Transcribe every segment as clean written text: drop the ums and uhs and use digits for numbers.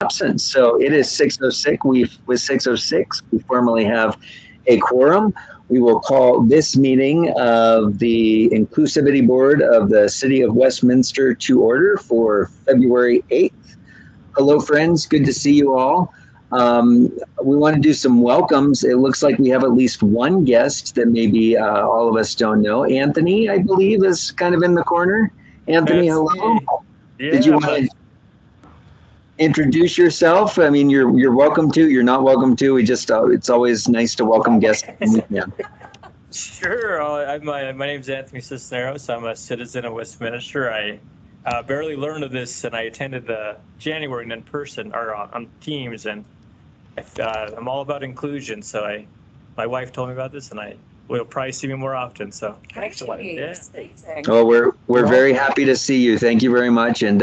absent. So it is 6:06. With 6:06, we formally have a quorum. We will call this meeting of the Inclusivity Board of the City of Westminster to order for February 8th. Hello, friends. Good to see you all. We want to do some welcomes. It looks like we have at least one guest that maybe all of us don't know. Anthony, I believe, is kind of in the corner. Anthony, That's hello. me. Did you want to introduce yourself? I mean, you're welcome to. You're not welcome to. We just it's always nice to welcome guests. Yeah. Sure. My name's Anthony Cisneros. I'm a citizen of Westminster. I barely learned of this, and I attended the January in person or on Teams, and I'm all about inclusion. So my wife told me about this, and I will probably see me more often. So excellent. Yeah. Well, we're very happy to see you. Thank you very much. And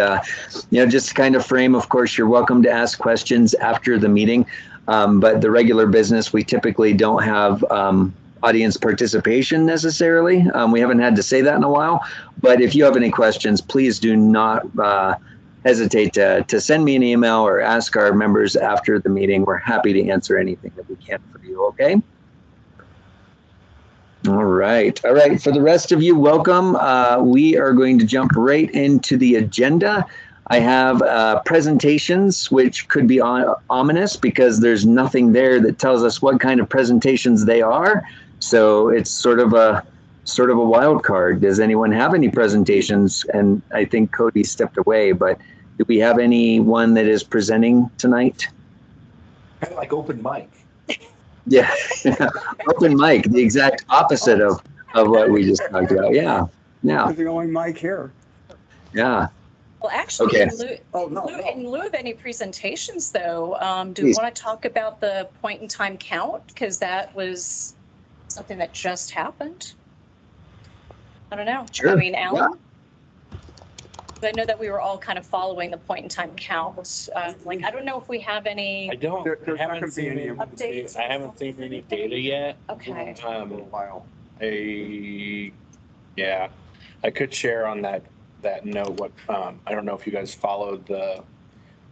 just to kind of frame, of course, you're welcome to ask questions after the meeting. But the regular business, we typically don't have audience participation necessarily. We haven't had to say that in a while. But if you have any questions, please do not hesitate to send me an email or ask our members after the meeting. We're happy to answer anything that we can for you. Okay. All right. For the rest of you, welcome. We are going to jump right into the agenda. I have presentations, which could be ominous because there's nothing there that tells us what kind of presentations they are. So it's sort of a wild card. Does anyone have any presentations? And I think Cody stepped away, but do we have anyone that is presenting tonight? Kind of like open mic. Yeah, open mic, the exact opposite of what we just talked about. Yeah. You're the only mic here. Yeah. Well, actually, okay. In lieu of any presentations, though, do Please. we want to talk about the point-in-time count? Because that was something that just happened. I don't know. Sure. I mean, Alan? Yeah. I know that we were all kind of following the point-in-time counts. I don't know if we have any. I don't. There's not haven't gonna be seen any any updates. I haven't seen any data yet. Okay. For a while. I could share on that note what I don't know if you guys followed the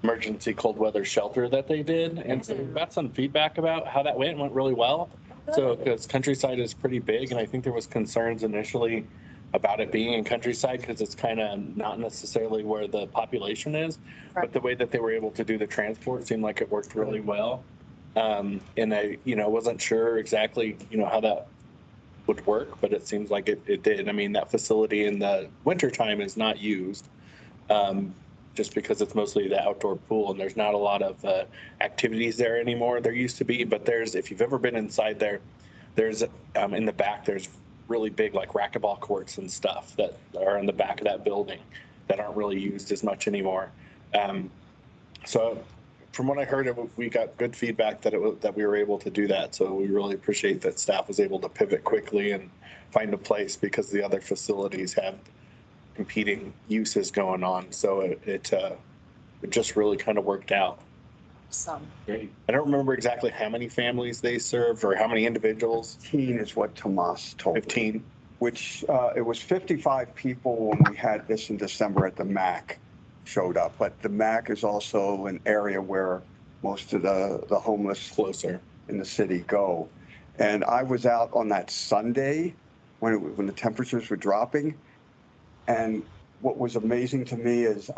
emergency cold weather shelter that they did, and so we got some feedback about how that went really well. So because Countryside is pretty big, and I think there was concerns initially about it being in Countryside because it's kind of not necessarily where the population is, but the way that they were able to do the transport seemed like it worked really well. And I wasn't sure exactly how that would work, but it seems like it did. I mean, that facility in the wintertime is not used just because it's mostly the outdoor pool, and there's not a lot of activities there anymore. There used to be, but if you've ever been inside there, there's in the back, there's really big like racquetball courts and stuff that are in the back of that building that aren't really used as much anymore. So from what I heard, we got good feedback that we were able to do that. So we really appreciate that staff was able to pivot quickly and find a place because the other facilities have competing uses going on. So it just really kind of worked out. Great. I don't remember exactly how many families they served or how many individuals. 15 is what Tomas told me. 15. Which it was 55 people when we had this in December at the MAC showed up. But the MAC is also an area where most of the homeless Closer in the city go. And I was out on that Sunday when the temperatures were dropping. And what was amazing to me is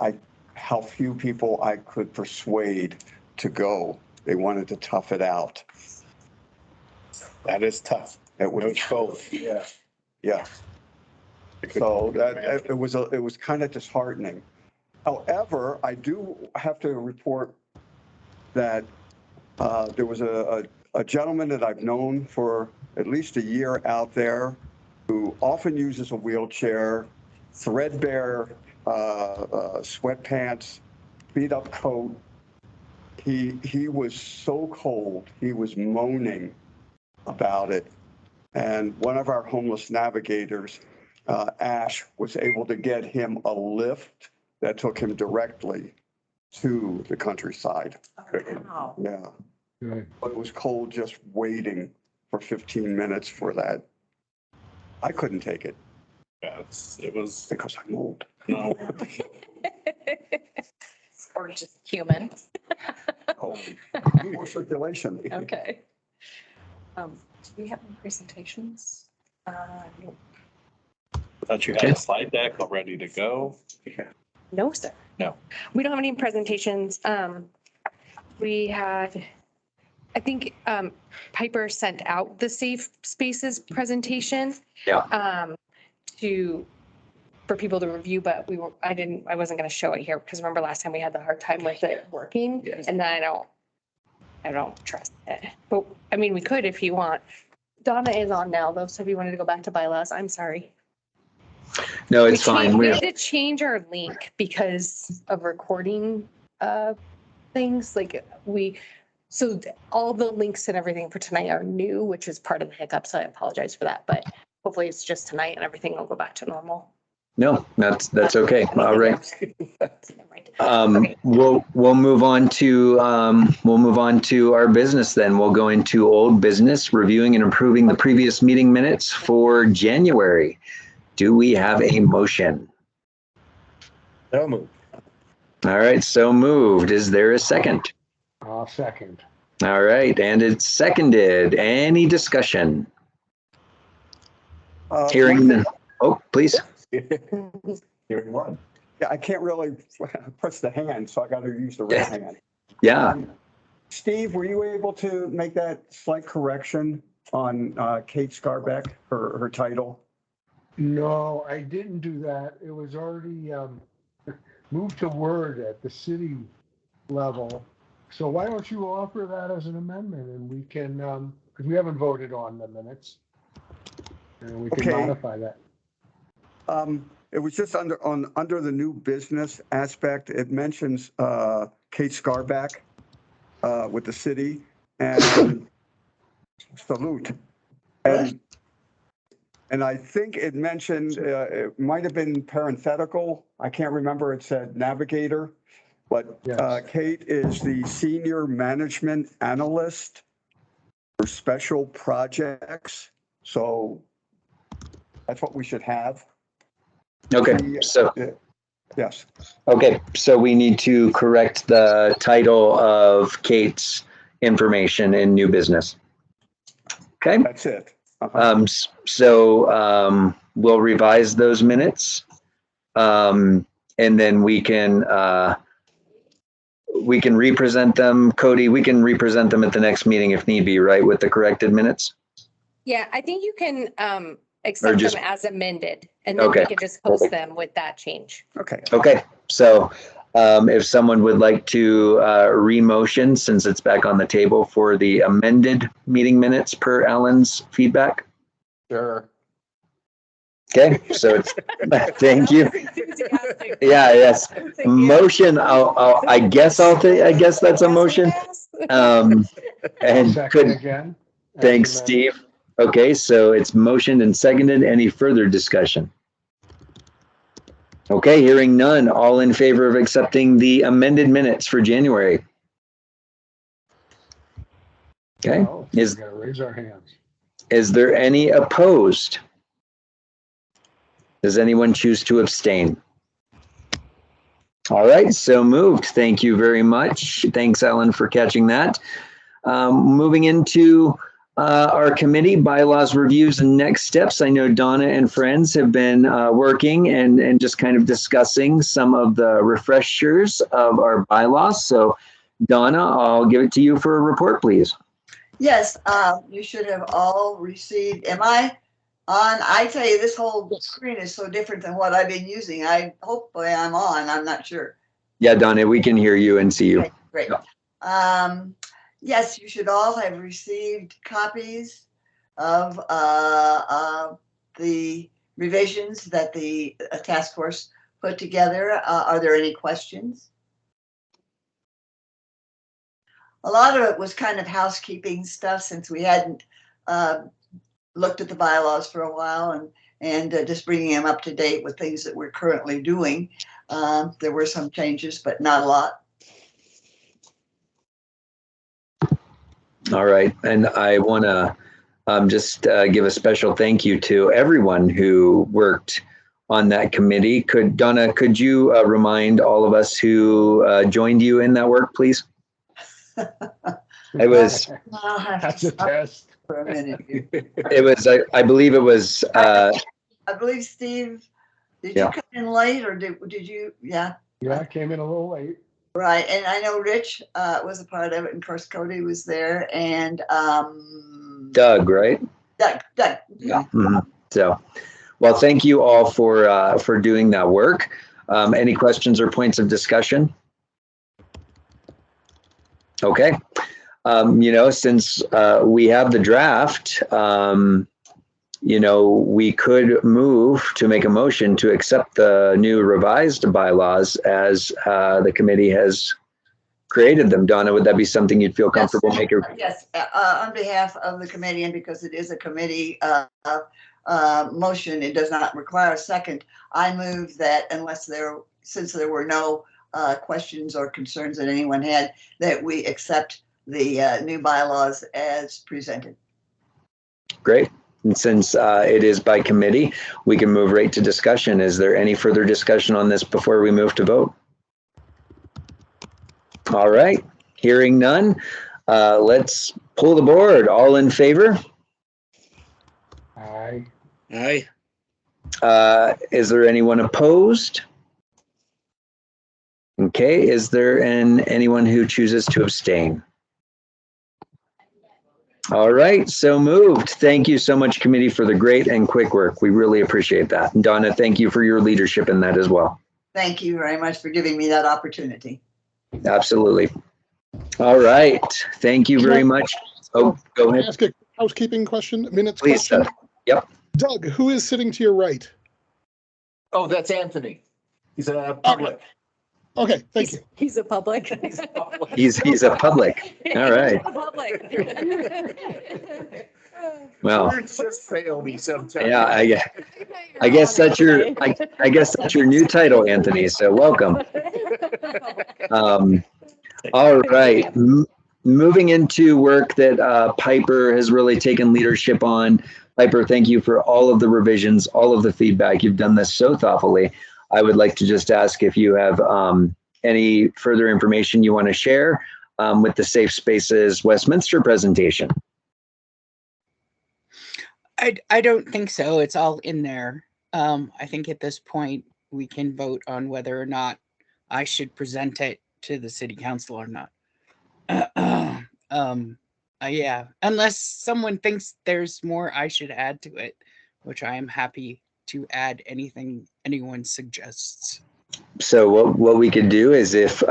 how few people I could persuade to go. They wanted to tough it out. That is tough. It was both. Yeah. Yeah. So it was kind of disheartening. However, I do have to report that there was a gentleman that I've known for at least a year out there who often uses a wheelchair, threadbare sweatpants, beat up coat. He was so cold. He was moaning about it. And one of our homeless navigators, Ash, was able to get him a lift that took him directly to the Countryside. Wow. Yeah. But it was cold just waiting for 15 minutes for that. I couldn't take it. Yeah, it was because I'm old. No. Or just human. go. More circulation. Okay. Do we have any presentations? No. I thought you had a slide deck all ready to go. No, sir. No. We don't have any presentations. We had, I think, Piper sent out the safe spaces presentation. Yeah. For people to review, but I wasn't going to show it here because remember last time we had the hard time with it working. Yes. And then I don't trust it. But I mean, we could if you want. Donna is on now though. So if you wanted to go back to bylaws, I'm sorry. No, it's fine. We We're, had to change our link because of recording things so all the links and everything for tonight are new, which is part of the hiccup. So I apologize for that, but hopefully it's just tonight and everything will go back to normal. no, that's okay. All right. Okay. We'll move on to our business then. We'll go into old business, reviewing and approving the previous meeting minutes for January. Do we have a motion? So moved. All right, so moved. Is there a second? I'll second. All right, and it's seconded. Any discussion? Hearing none. Oh, please. Hearing one. Yeah, I can't really press the hand, so I got to use the right hand. Yeah. Steve, were you able to make that slight correction on Kate Scarbeck, her title? No, I didn't do that. It was already moved to Word at the city level. So why don't you offer that as an amendment and we can, because we haven't voted on the minutes. And we can Okay. modify that. It was just under the new business aspect. It mentions Kate Scarbeck with the city and salute. And I think it mentioned, it might have been parenthetical. I can't remember. It said navigator, but Yes. Kate is the senior management analyst for special projects. So that's what we should have. Okay, so, Yes. okay, so we need to correct the title of Kate's information in new business. Okay. That's it. Uh-huh. So we'll revise those minutes. And then we can represent them. Cody, we can represent them at the next meeting if need be, right, with the corrected minutes? Yeah, I think you can accept just- them as amended and then we Okay. can just post them with that change. Okay. Okay, so if someone would like to re-motion, since it's back on the table for the amended meeting minutes per Alan's feedback. Sure. Okay, so it's, thank you. Enthusiastic. Yeah, yes. Thank you. Motion, I guess that's a motion. And Second could, again. as thanks, amended. Steve. Okay, so it's motioned and seconded. Any further discussion? Okay, hearing none. All in favor of accepting the amended minutes for January? Okay, Oh, we gotta raise our hands. is there any opposed? Does anyone choose to abstain? All right, so moved. Thank you very much. Thanks, Ellen, for catching that. Moving into our committee bylaws reviews and next steps. I know Donna and friends have been working and just kind of discussing some of the refreshers of our bylaws. So Donna, I'll give it to you for a report, please. Yes, you should have all received. Am I on? I tell you, this whole screen is so different than what I've been using. Hopefully I'm on. I'm not sure. Yeah, Donna, we can hear you and see you. Okay, great. Yes, you should all have received copies of the revisions that the task force put together. Are there any questions? A lot of it was kind of housekeeping stuff since we hadn't looked at the bylaws for a while and just bringing them up to date with things that we're currently doing. There were some changes, but not a lot. All right, and I want to just give a special thank you to everyone who worked on that committee. Donna, could you remind all of us who joined you in that work, please? It was, I'll have That's to a stop test. for a minute. I believe it was, I believe, Steve, did you Yeah. come in late or did you? Yeah, Yeah, I came in a little late. right. And I know Rich was a part of it, and of course Cody was there, and Doug, right? Doug. Yeah. Mhm. So, well, thank you all for doing that work. Any questions or points of discussion? Okay. Since we have the draft, we could move to make a motion to accept the new revised bylaws as the committee has created them. Donna, would that be something you'd feel comfortable making? Yes, on behalf of the committee, and because it is a committee motion, it does not require a second. I move that since there were no questions or concerns that anyone had, that we accept the new bylaws as presented. Great. And since it is by committee, we can move right to discussion. Is there any further discussion on this before we move to vote? All right. Hearing none, let's pull the board. All in favor? Aye. Aye. Is there anyone opposed? Okay. Is there anyone who chooses to abstain? All right, so moved. Thank you so much, committee, for the great and quick work. We really appreciate that. And Donna, thank you for your leadership in that as well. Thank you very much for giving me that opportunity. Absolutely. All right, thank you very much. Oh, go Can I ahead. ask a housekeeping question, minutes Please, question? Yep. Doug, who is sitting to your right? Oh, that's Anthony. He's a public. Okay, thank you. He's a public. He's a public. He's a public. All right. He's a public. Well, Words just fail me sometimes. yeah, I guess that's your new title, Anthony. So welcome. All right. Moving into work that Piper has really taken leadership on. Piper, thank you for all of the revisions, all of the feedback. You've done this so thoughtfully. I would like to just ask if you have any further information you want to share with the Safe Spaces Westminster presentation. I don't think so. It's all in there. I think at this point we can vote on whether or not I should present it to the city council or not. Yeah, unless someone thinks there's more I should add to it, which I am happy to add anything anyone suggests. So what we could do is if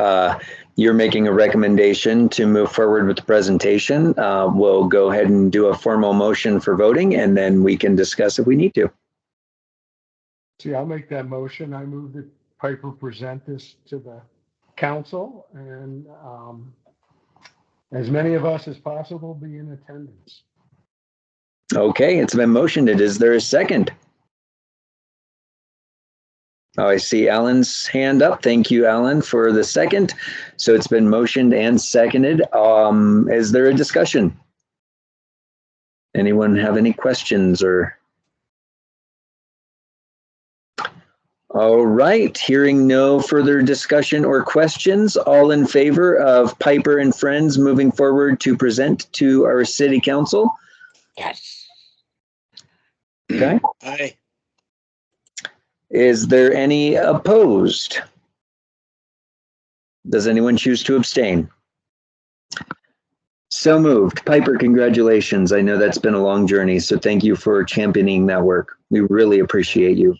you're making a recommendation to move forward with the presentation, we'll go ahead and do a formal motion for voting, and then we can discuss if we need to. See, I'll make that motion. I move that Piper present this to the council, and as many of us as possible be in attendance. Okay, it's been motioned. Is there a second? Oh, I see Alan's hand up. Thank you, Alan, for the second. So it's been motioned and seconded. Is there a discussion? Anyone have any questions or? All right, hearing no further discussion or questions, all in favor of Piper and Friends moving forward to present to our city council? Yes. Okay. Aye. Is there any opposed? Does anyone choose to abstain? So moved. Piper, congratulations. I know that's been a long journey, so thank you for championing that work. We really appreciate you.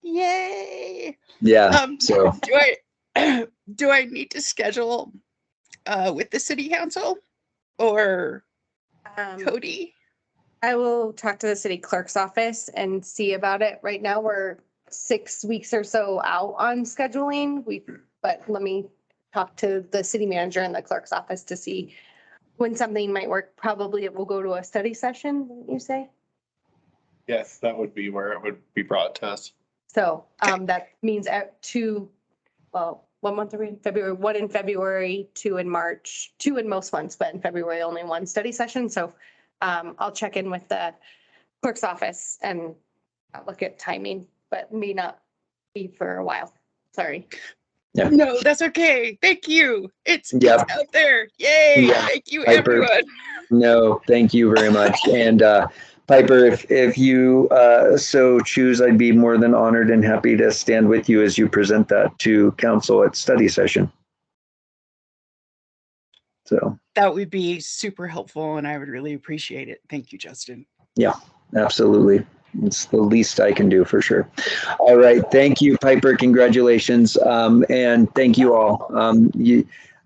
Yay. Yeah, so. Do I need to schedule with the city council or Cody? I will talk to the city clerk's office and see about it. Right now, we're 6 weeks or so out on scheduling. But let me talk to the city manager and the clerk's office to see when something might work. Probably it will go to a study session, wouldn't you say? Yes, that would be where it would be brought to us. So that means what month are we in? February, 1 in February, 2 in March, 2 in most months, but in February, only 1 study session. So I'll check in with the clerk's office and look at timing, but may not be for a while. Sorry. No, that's okay. Thank you. It's Yep. out there. Yay. Yeah. Thank you, Piper. everyone. No, thank you very much. And Piper, if you so choose, I'd be more than honored and happy to stand with you as you present that to council at study session. So That would be super helpful and I would really appreciate it. Thank you, Justin. yeah, absolutely. It's the least I can do for sure. All right. Thank you, Piper. Congratulations. And thank you all.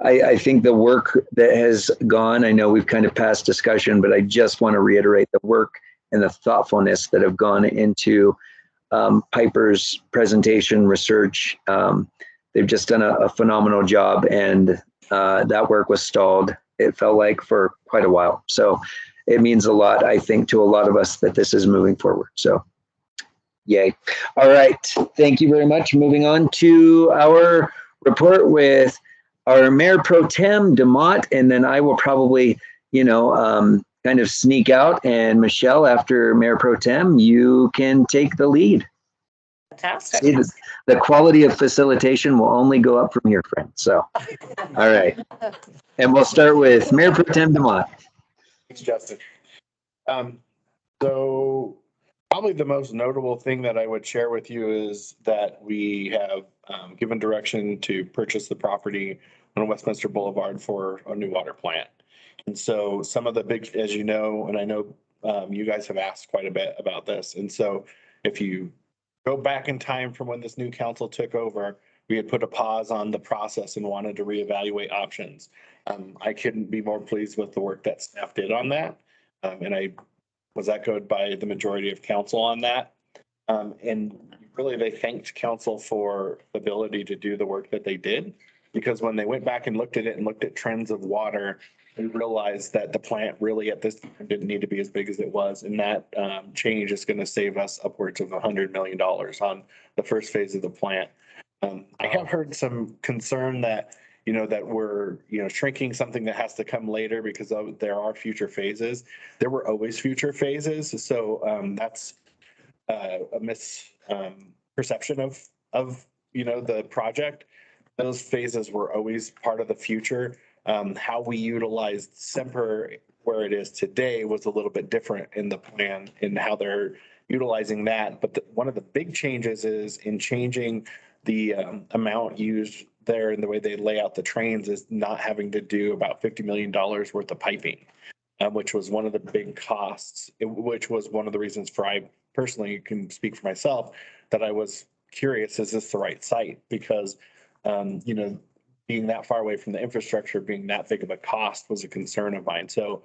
I think the work that has gone, I know we've kind of passed discussion, but I just want to reiterate the work and the thoughtfulness that have gone into Piper's presentation, research. They've just done a phenomenal job, and that work was stalled, it felt like, for quite a while. So it means a lot, I think, to a lot of us that this is moving forward. So yay. All right. Thank you very much. Moving on to our report with our Mayor Pro Tem, DeMott, and then I will probably, kind of sneak out. And Michelle, after Mayor Pro Tem, you can take the lead. Fantastic. See, the quality of facilitation will only go up from here, friend. So, all right. And we'll start with Mayor Pro Tem DeMott. Thanks, Justin. So probably the most notable thing that I would share with you is that we have given direction to purchase the property on Westminster Boulevard for a new water plant. And so some of the big, as you know, and I know you guys have asked quite a bit about this. And so if you go back in time from when this new council took over, we had put a pause on the process and wanted to reevaluate options. I couldn't be more pleased with the work that staff did on that. And I was echoed by the majority of council on that. And really, they thanked council for the ability to do the work that they did, because when they went back and looked at it and looked at trends of water, they realized that the plant really at this time didn't need to be as big as it was. And that change is going to save us upwards of $100 million on the first phase of the plant. I have heard some concern that that we're, shrinking something that has to come later because there are future phases. There were always future phases. So that's a misperception of the project. Those phases were always part of the future. How we utilized Semper where it is today was a little bit different in the plan and how they're utilizing that. But one of the big changes is in changing the amount used there and the way they lay out the trains is not having to do about $50 million worth of piping, which was one of the big costs, which was one of the reasons for I personally can speak for myself that I was curious, is this the right site? Because, being that far away from the infrastructure, being that big of a cost was a concern of mine. So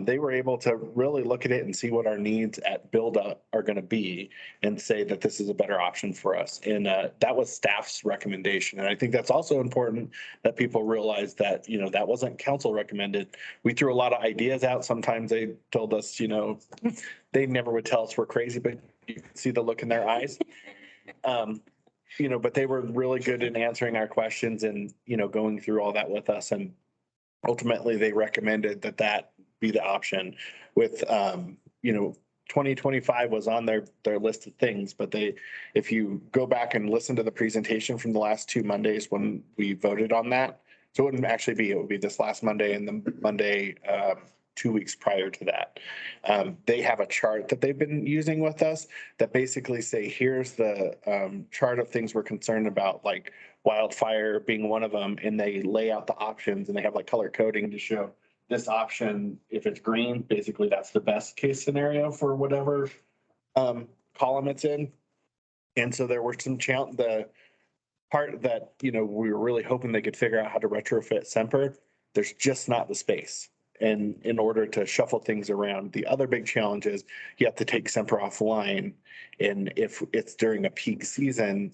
they were able to really look at it and see what our needs at build up are going to be and say that this is a better option for us. And that was staff's recommendation. And I think that's also important that people realize that, that wasn't council recommended. We threw a lot of ideas out. Sometimes they told us, they never would tell us we're crazy, but you can see the look in their eyes. But they were really good in answering our questions and, going through all that with us. And ultimately they recommended that be the option with, 2025 was on their list of things, but if you go back and listen to the presentation from the last 2 Mondays when we voted on that, so it would be this last Monday and the Monday, 2 weeks prior to that. They have a chart that they've been using with us that basically say, here's the chart of things we're concerned about, like wildfire being one of them. And they lay out the options and they have like color coding to show this option. If it's green, basically that's the best case scenario for whatever column it's in. And so there were some the part that, we were really hoping they could figure out how to retrofit Semper. There's just not the space. And in order to shuffle things around, the other big challenge is you have to take Semper offline. And if it's during a peak season,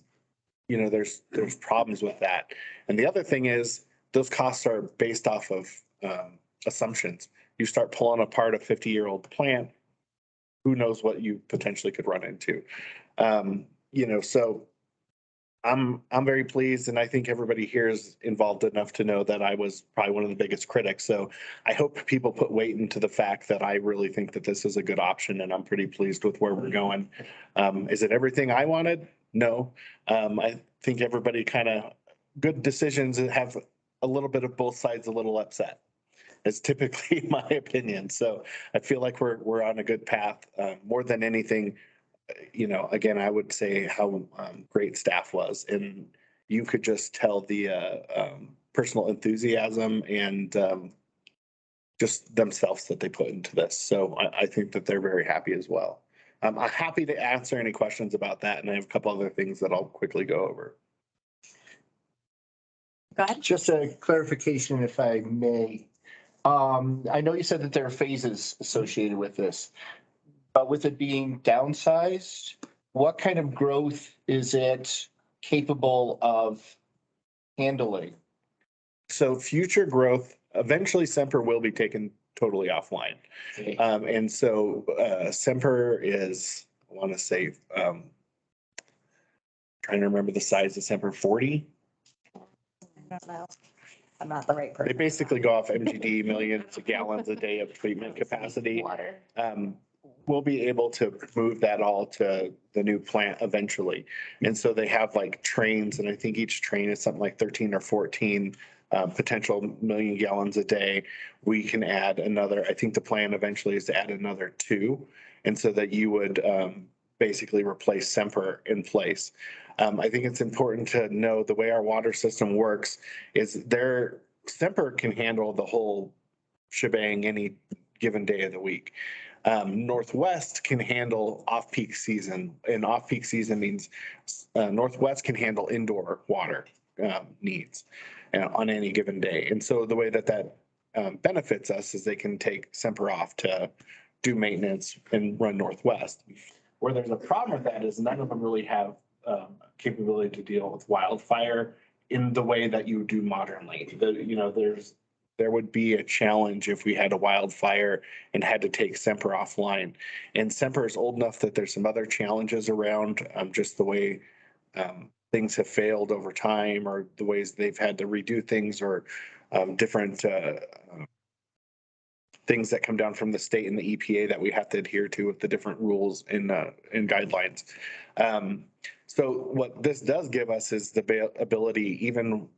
there's problems with that. And the other thing is those costs are based off of assumptions. You start pulling apart a 50-year-old plant, who knows what you potentially could run into. So I'm very pleased, and I think everybody here is involved enough to know that I was probably one of the biggest critics. So I hope people put weight into the fact that I really think that this is a good option, and I'm pretty pleased with where we're going. Is it everything I wanted? No. I think everybody kind of good decisions that have a little bit of both sides a little upset. It's typically my opinion. So I feel like we're on a good path. More than anything, again, I would say how great staff was, and you could just tell the personal enthusiasm and just themselves that they put into this. So I think that they're very happy as well. I'm happy to answer any questions about that, and I have a couple other things that I'll quickly go over. Go ahead. Just a clarification, if I may. I know you said that there are phases associated with this, but with it being downsized, what kind of growth is it capable of handling? So future growth, eventually Semper will be taken totally offline. Okay. And so Semper is, I want to say, trying to remember the size of Semper, 40. I don't know. I'm not the right person. They basically go off MGD, millions of gallons a day of treatment capacity. Water. We'll be able to move that all to the new plant eventually. And so they have like trains, and I think each train is something like 13 or 14 potential million gallons a day. We can add another, I think the plan eventually is to add another 2. And so that you would basically replace Semper in place. I think it's important to know the way our water system works is Semper can handle the whole shebang any given day of the week. Northwest can handle off-peak season, and off-peak season means Northwest can handle indoor water needs on any given day. And so the way that benefits us is they can take Semper off to do maintenance and run Northwest. Where there's a problem with that is none of them really have capability to deal with wildfire in the way that you do modernly. There would be a challenge if we had a wildfire and had to take Semper offline. And Semper is old enough that there's some other challenges around just the way things have failed over time, or the ways they've had to redo things, or different things that come down from the state and the EPA that we have to adhere to with the different rules and guidelines. So what this does give us is the ability, even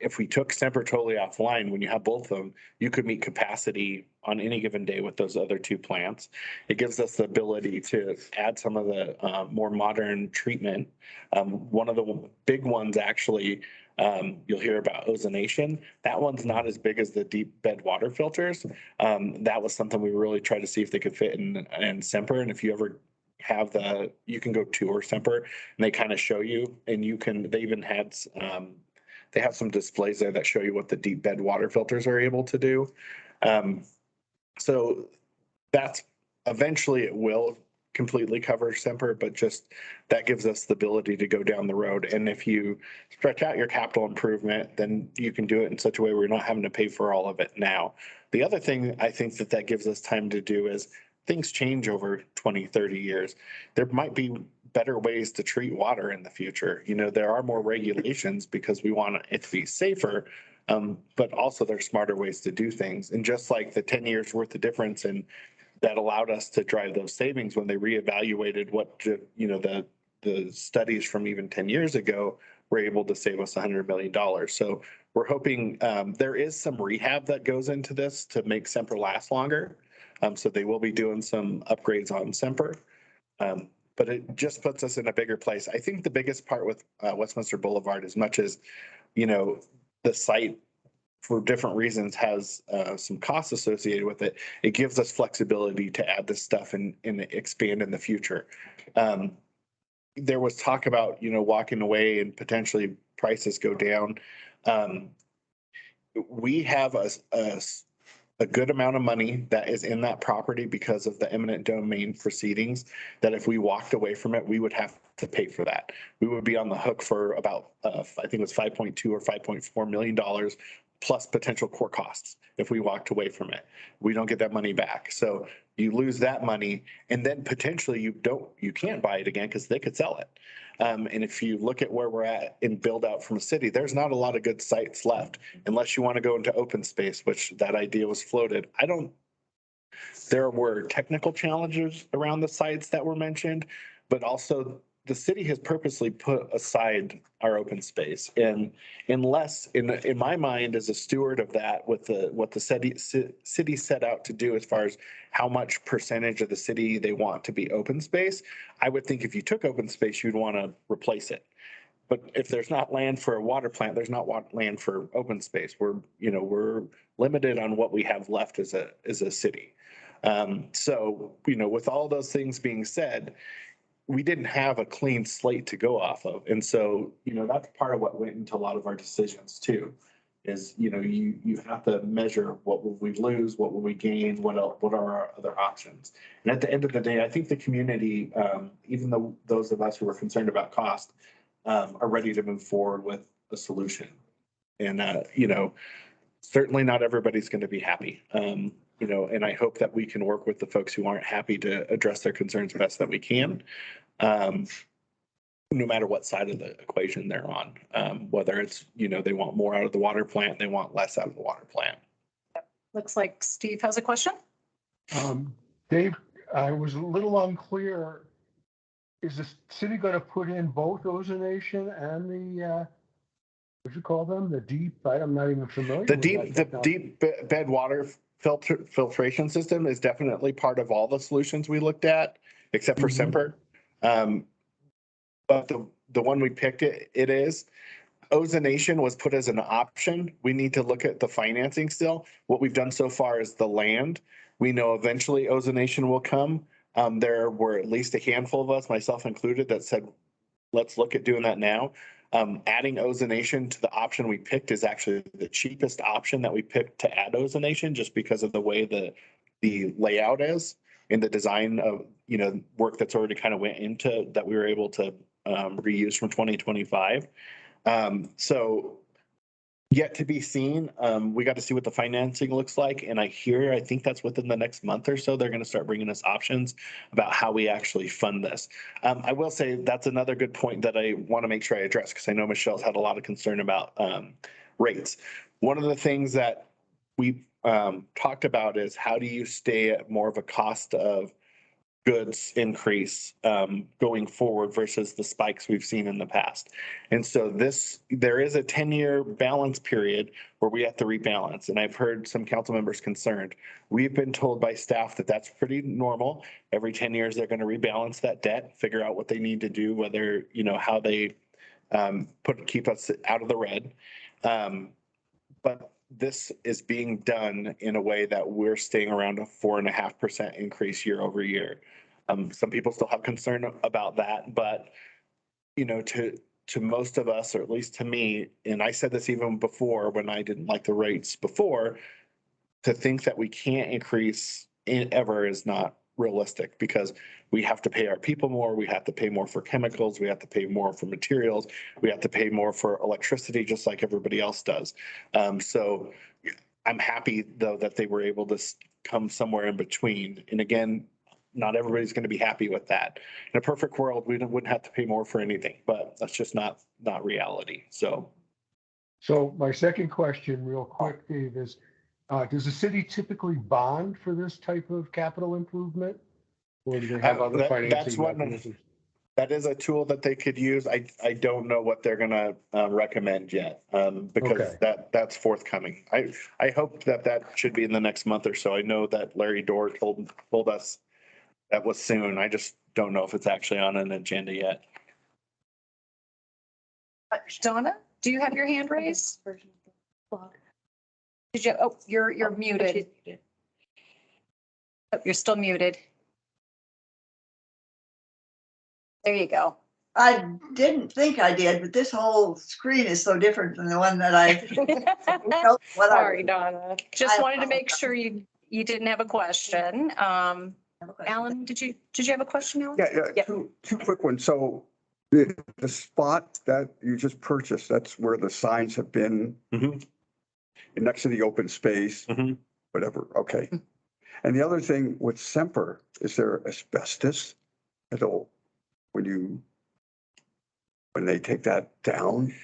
if we took Semper totally offline, when you have both of them, you could meet capacity on any given day with those other 2 plants. It gives us the ability to add some of the more modern treatment. One of the big ones, actually, you'll hear about ozonation. That one's not as big as the deep bed water filters. That was something we really tried to see if they could fit in Semper. And if you ever have you can go tour Semper, and they kind of show you, and they even had, they have some displays there that show you what the deep bed water filters are able to do. So that's eventually it will completely cover Semper, but just that gives us the ability to go down the road. And if you stretch out your capital improvement, then you can do it in such a way where you're not having to pay for all of it now. The other thing I think that gives us time to do is things change over 20, 30 years. There might be better ways to treat water in the future. There are more regulations because we want it to be safer, but also there's smarter ways to do things. And just like the 10 years worth of difference, and that allowed us to drive those savings when they reevaluated what, the studies from even 10 years ago were able to save us $100 million. So we're hoping there is some rehab that goes into this to make Semper last longer. So they will be doing some upgrades on Semper. But it just puts us in a bigger place. I think the biggest part with Westminster Boulevard, as much as, the site for different reasons has some costs associated with it, it gives us flexibility to add this stuff and expand in the future. There was talk about, walking away and potentially prices go down. We have a good amount of money that is in that property because of the eminent domain proceedings, that if we walked away from it, we would have to pay for that. We would be on the hook for about, I think it was $5.2 or $5.4 million plus potential court costs if we walked away from it. We don't get that money back. So you lose that money, and then potentially you can't buy it again because they could sell it. And if you look at where we're at in build out from a city, there's not a lot of good sites left unless you want to go into open space, which that idea was floated. There were technical challenges around the sites that were mentioned, but also the city has purposely put aside our open space, and unless, in my mind, as a steward of that, with what the city set out to do as far as how much percentage of the city they want to be open space, I would think if you took open space, you'd want to replace it. But if there's not land for a water plant, there's not land for open space. We're limited on what we have left as a city. So, with all those things being said, we didn't have a clean slate to go off of. And so, that's part of what went into a lot of our decisions too, is, you have to measure what will we lose, what will we gain, what are our other options. And at the end of the day, I think the community, even though those of us who are concerned about cost, are ready to move forward with a solution. And, certainly not everybody's going to be happy. And I hope that we can work with the folks who aren't happy to address their concerns best that we can, no matter what side of the equation they're on. Whether it's, they want more out of the water plant, they want less out of the water plant. Looks like Steve has a question. Dave, I was a little unclear. Is the city going to put in both ozonation and the, what do you call them? The deep, I'm not even familiar with that. The deep bed water filtration system is definitely part of all the solutions we looked at, except for Semper. But the one we picked, it is. Ozonation was put as an option. We need to look at the financing still. What we've done so far is the land. We know eventually ozonation will come. There were at least a handful of us, myself included, that said, let's look at doing that now. Adding ozonation to the option we picked is actually the cheapest option that we picked to add ozonation, just because of the way the layout is and the design of, work that's already kind of went into that we were able to reuse from 2025. So yet to be seen. We got to see what the financing looks like. And I think that's within the next month or so, they're going to start bringing us options about how we actually fund this. I will say that's another good point that I want to make sure I address, because I know Michelle's had a lot of concern about rates. One of the things that we've talked about is how do you stay at more of a cost of goods increase going forward versus the spikes we've seen in the past. And so there is a 10-year balance period where we have to rebalance. And I've heard some council members concerned. We've been told by staff that that's pretty normal. Every 10 years, they're going to rebalance that debt, figure out what they need to do, whether, how they keep us out of the red. But this is being done in a way that we're staying around a 4.5% increase year over year. Some people still have concern about that, but to most of us, or at least to me, and I said this even before when I didn't like the rates before, to think that we can't increase ever is not realistic, because we have to pay our people more, we have to pay more for chemicals, we have to pay more for materials, we have to pay more for electricity, just like everybody else does. So I'm happy though that they were able to come somewhere in between. And again, not everybody's going to be happy with that. In a perfect world, we wouldn't have to pay more for anything, but that's just not reality. So my second question real quick, Dave, is does the city typically bond for this type of capital improvement? Or do they have other financing mechanisms? That is a tool that they could use. I don't know what they're going to recommend yet, because that's forthcoming. I hope that should be in the next month or so. I know that Larry Dorr told us that was soon. I just don't know if it's actually on an agenda yet. Donna, do you have your hand raised? Did you? Oh, you're muted. Oh, you're still muted. There you go. I didn't think I did, but this whole screen is so different than the one that I. Sorry, Donna. Just wanted to make sure you didn't have a question. Alan, did you have a question, Alan? Yeah. Two quick ones. So the spot that you just purchased, that's where the signs have been, next to the open space, whatever. Okay. And the other thing with Semper, is there asbestos at all when they take that down?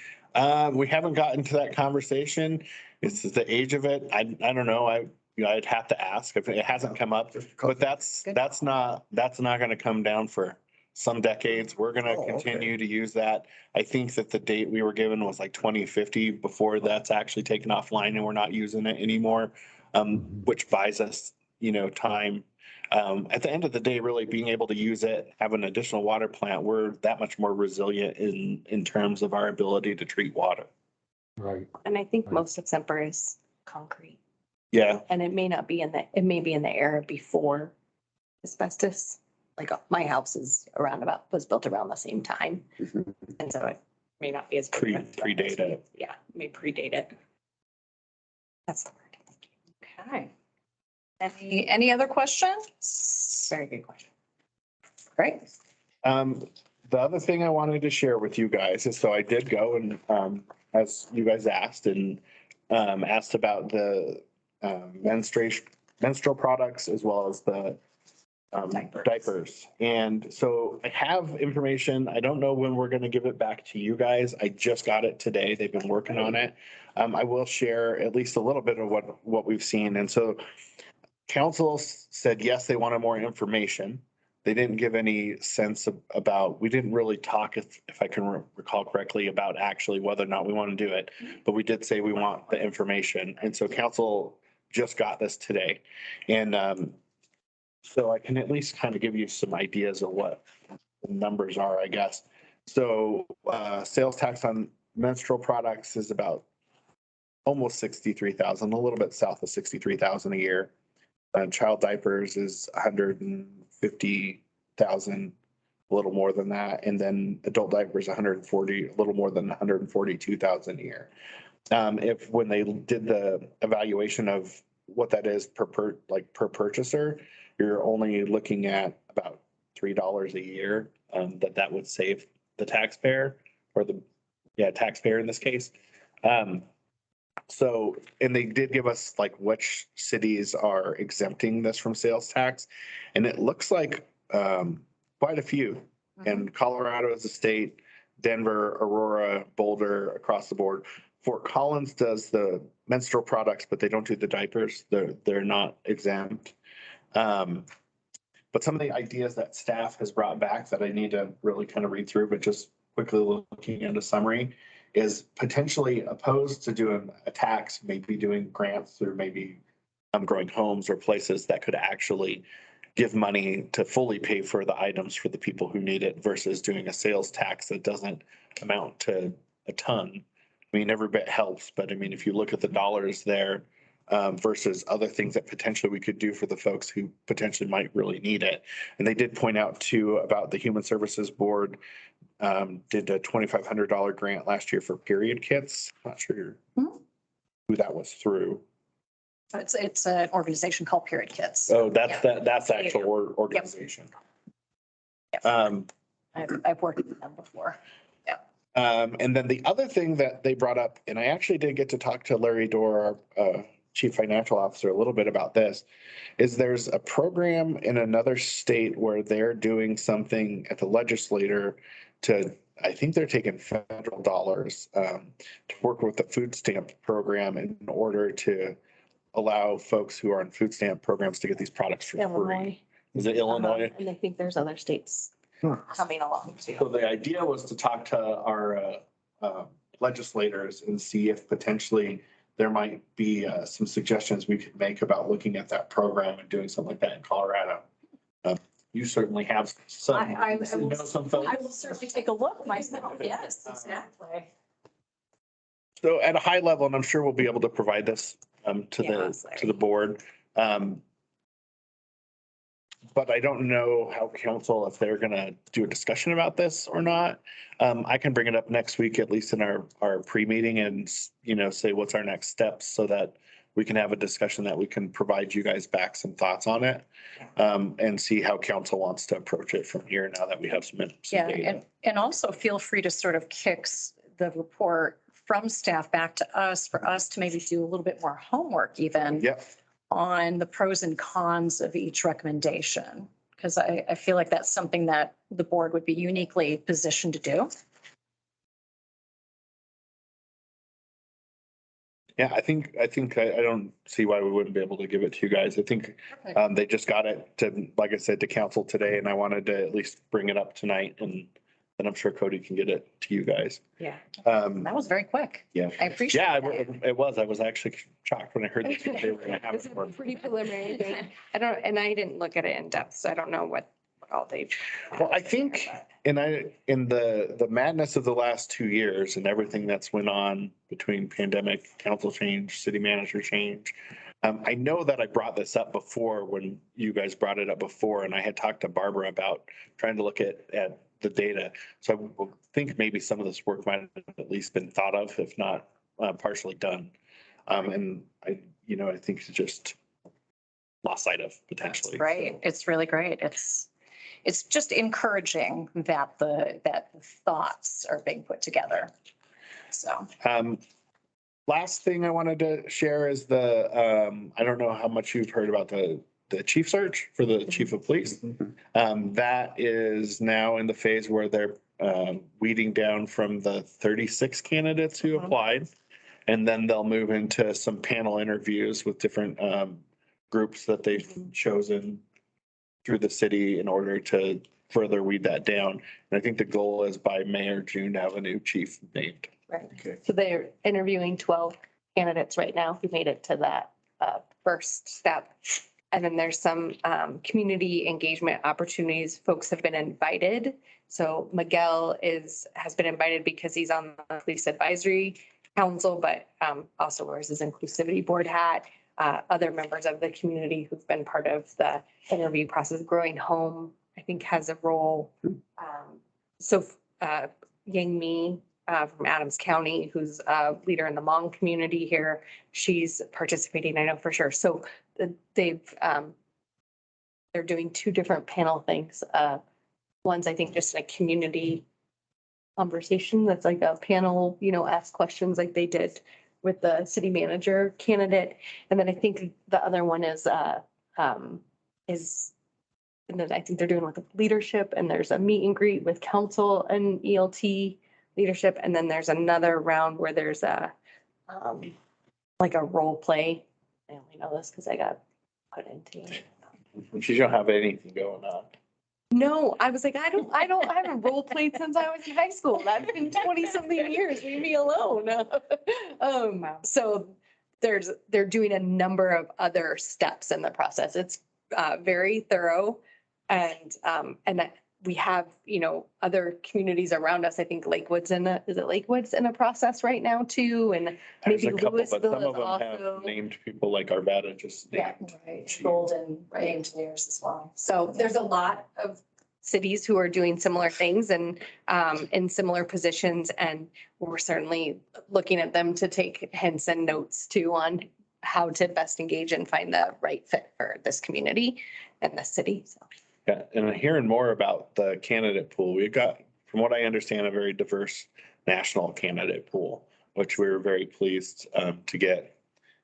We haven't gotten to that conversation. It's the age of it. I don't know. I'd have to ask if it hasn't come up, but that's not going to come down for some decades. We're going to Oh, okay. continue to use that. I think that the date we were given was like 2050 before that's actually taken offline and we're not using it anymore, which buys us, time. At the end of the day, really being able to use it, have an additional water plant, we're that much more resilient in terms of our ability to treat water. Right. And I think Right. most of Semper is concrete. Yeah. And it may not be it may be in the era before asbestos. Like my house was built around the same time. And so it may not be as. Predate it. Yeah, may predate it. That's the word. Okay. Any other questions? Very good question. Great. The other thing I wanted to share with you guys is, so I did go and, as you guys asked and, asked about the, menstrual products as well as the, diapers. And so I have information. I don't know when we're going to give it back to you guys. I just got it today. They've been working on it. I will share at least a little bit of what we've seen. And so council said, yes, they wanted more information. They didn't give any sense about, we didn't really talk, if I can recall correctly, about actually whether or not we want to do it. But we did say we want the information. And so council just got this today. And so I can at least kind of give you some ideas of what the numbers are, I guess. So sales tax on menstrual products is about almost 63,000, a little bit south of 63,000 a year. Child diapers is 150,000, a little more than that. And then adult diapers, 140, a little more than 142,000 a year. When they did the evaluation of what that is per purchaser, you're only looking at about $3 a year that would save the taxpayer or taxpayer in this case. So, and they did give us like which cities are exempting this from sales tax. And it looks like quite a few. And Colorado is a state, Denver, Aurora, Boulder, across the board. Fort Collins does the menstrual products, but they don't do the diapers. They're not exempt. But some of the ideas that staff has brought back that I need to really kind of read through, but just quickly looking at a summary, is potentially opposed to doing a tax, maybe doing grants through maybe growing homes or places that could actually give money to fully pay for the items for the people who need it versus doing a sales tax that doesn't amount to a ton. I mean, every bit helps, but I mean, if you look at the dollars there versus other things that potentially we could do for the folks who potentially might really need it. And they did point out too about the Human Services Board did a $2,500 grant last year for period kits. Not sure who that was through. It's an organization called Period Kits. Oh, that's the actual organization. Yep. I've worked with them before. Yeah. And then the other thing that they brought up, and I actually did get to talk to Larry Dorr, our Chief Financial Officer, a little bit about this, is there's a program in another state where they're doing something at the legislature to, I think they're taking federal dollars to work with the food stamp program in order to allow folks who are on food stamp programs to get these products for free. Is it Illinois? And I think there's other states coming along too. So the idea was to talk to our legislators and see if potentially there might be some suggestions we could make about looking at that program and doing something like that in Colorado. You certainly have some. I will certainly take a look myself. Yes, exactly. So at a high level, and I'm sure we'll be able to provide this to the board. But I don't know how council, if they're going to do a discussion about this or not. I can bring it up next week, at least in our pre-meeting, and say what's our next steps so that we can have a discussion that we can provide you guys back some thoughts on it and see how council wants to approach it from here now that we have some data. And also feel free to sort of kick the report from staff back to us for us to maybe do a little bit more homework even on the pros and cons of each recommendation. Because I feel like that's something that the board would be uniquely positioned to do. Yeah, I think I don't see why we wouldn't be able to give it to you guys. I think they just got it to, like I said, to council today, and I wanted to at least bring it up tonight, and then I'm sure Cody can get it to you guys. Yeah. Um, That was very quick. yeah. I appreciate Yeah, that. it was. I was actually shocked when I heard that they were going to have It's it. a pretty preliminary thing. And I didn't look at it in depth, so I don't know what all they. Well, I think in the madness of the last 2 years and everything that's went on between pandemic, council change, city manager change, I know that I brought this up before when you guys brought it up before, and I had talked to Barbara about trying to look at the data. So I think maybe some of this work might have at least been thought of, if not partially done. And I think it's just lost sight of potentially. Right. It's really great. It's just encouraging that the thoughts are being put together. So. Last thing I wanted to share is I don't know how much you've heard about the chief search for the chief of police. That is now in the phase where they're weeding down from the 36 candidates who applied. And then they'll move into some panel interviews with different groups that they've chosen through the city in order to further weed that down. And I think the goal is by May or June to have a new chief named. Right. Okay. So they're interviewing 12 candidates right now who made it to that first step. And then there's some community engagement opportunities. Folks have been invited. So Miguel has been invited because he's on the police advisory council, but also wears his inclusivity board hat. Other members of the community who've been part of the interview process. Growing Home, I think, has a role. Yang Mi from Adams County, who's a leader in the Hmong community here, she's participating, I know for sure. So they're doing two different panel things. One's, I think, just a community conversation that's like a panel, ask questions like they did with the city manager candidate. And then I think the other one is, and then I think they're doing with leadership, and there's a meet and greet with council and ELT leadership. And then there's another round where there's like a role play. I only know this because I got put into it. You don't have anything going on. No, I was like, I haven't role played since I was in high school. That's been 20 something years. Leave me alone. So they're doing a number of other steps in the process. It's very thorough, and we have, other communities around us. I think Lakewood's in a process right now too, and There's maybe a couple, but Louisville some is of them also. have named people like Arvada just Yeah, named. Right. Golden engineers as well. So there's a lot of cities who are doing similar things and in similar positions, and we're certainly looking at them to take hints and notes too on how to best engage and find the right fit for this community and the city. So. Yeah, and hearing more about the candidate pool, we've got, from what I understand, a very diverse national candidate pool, which we were very pleased to get.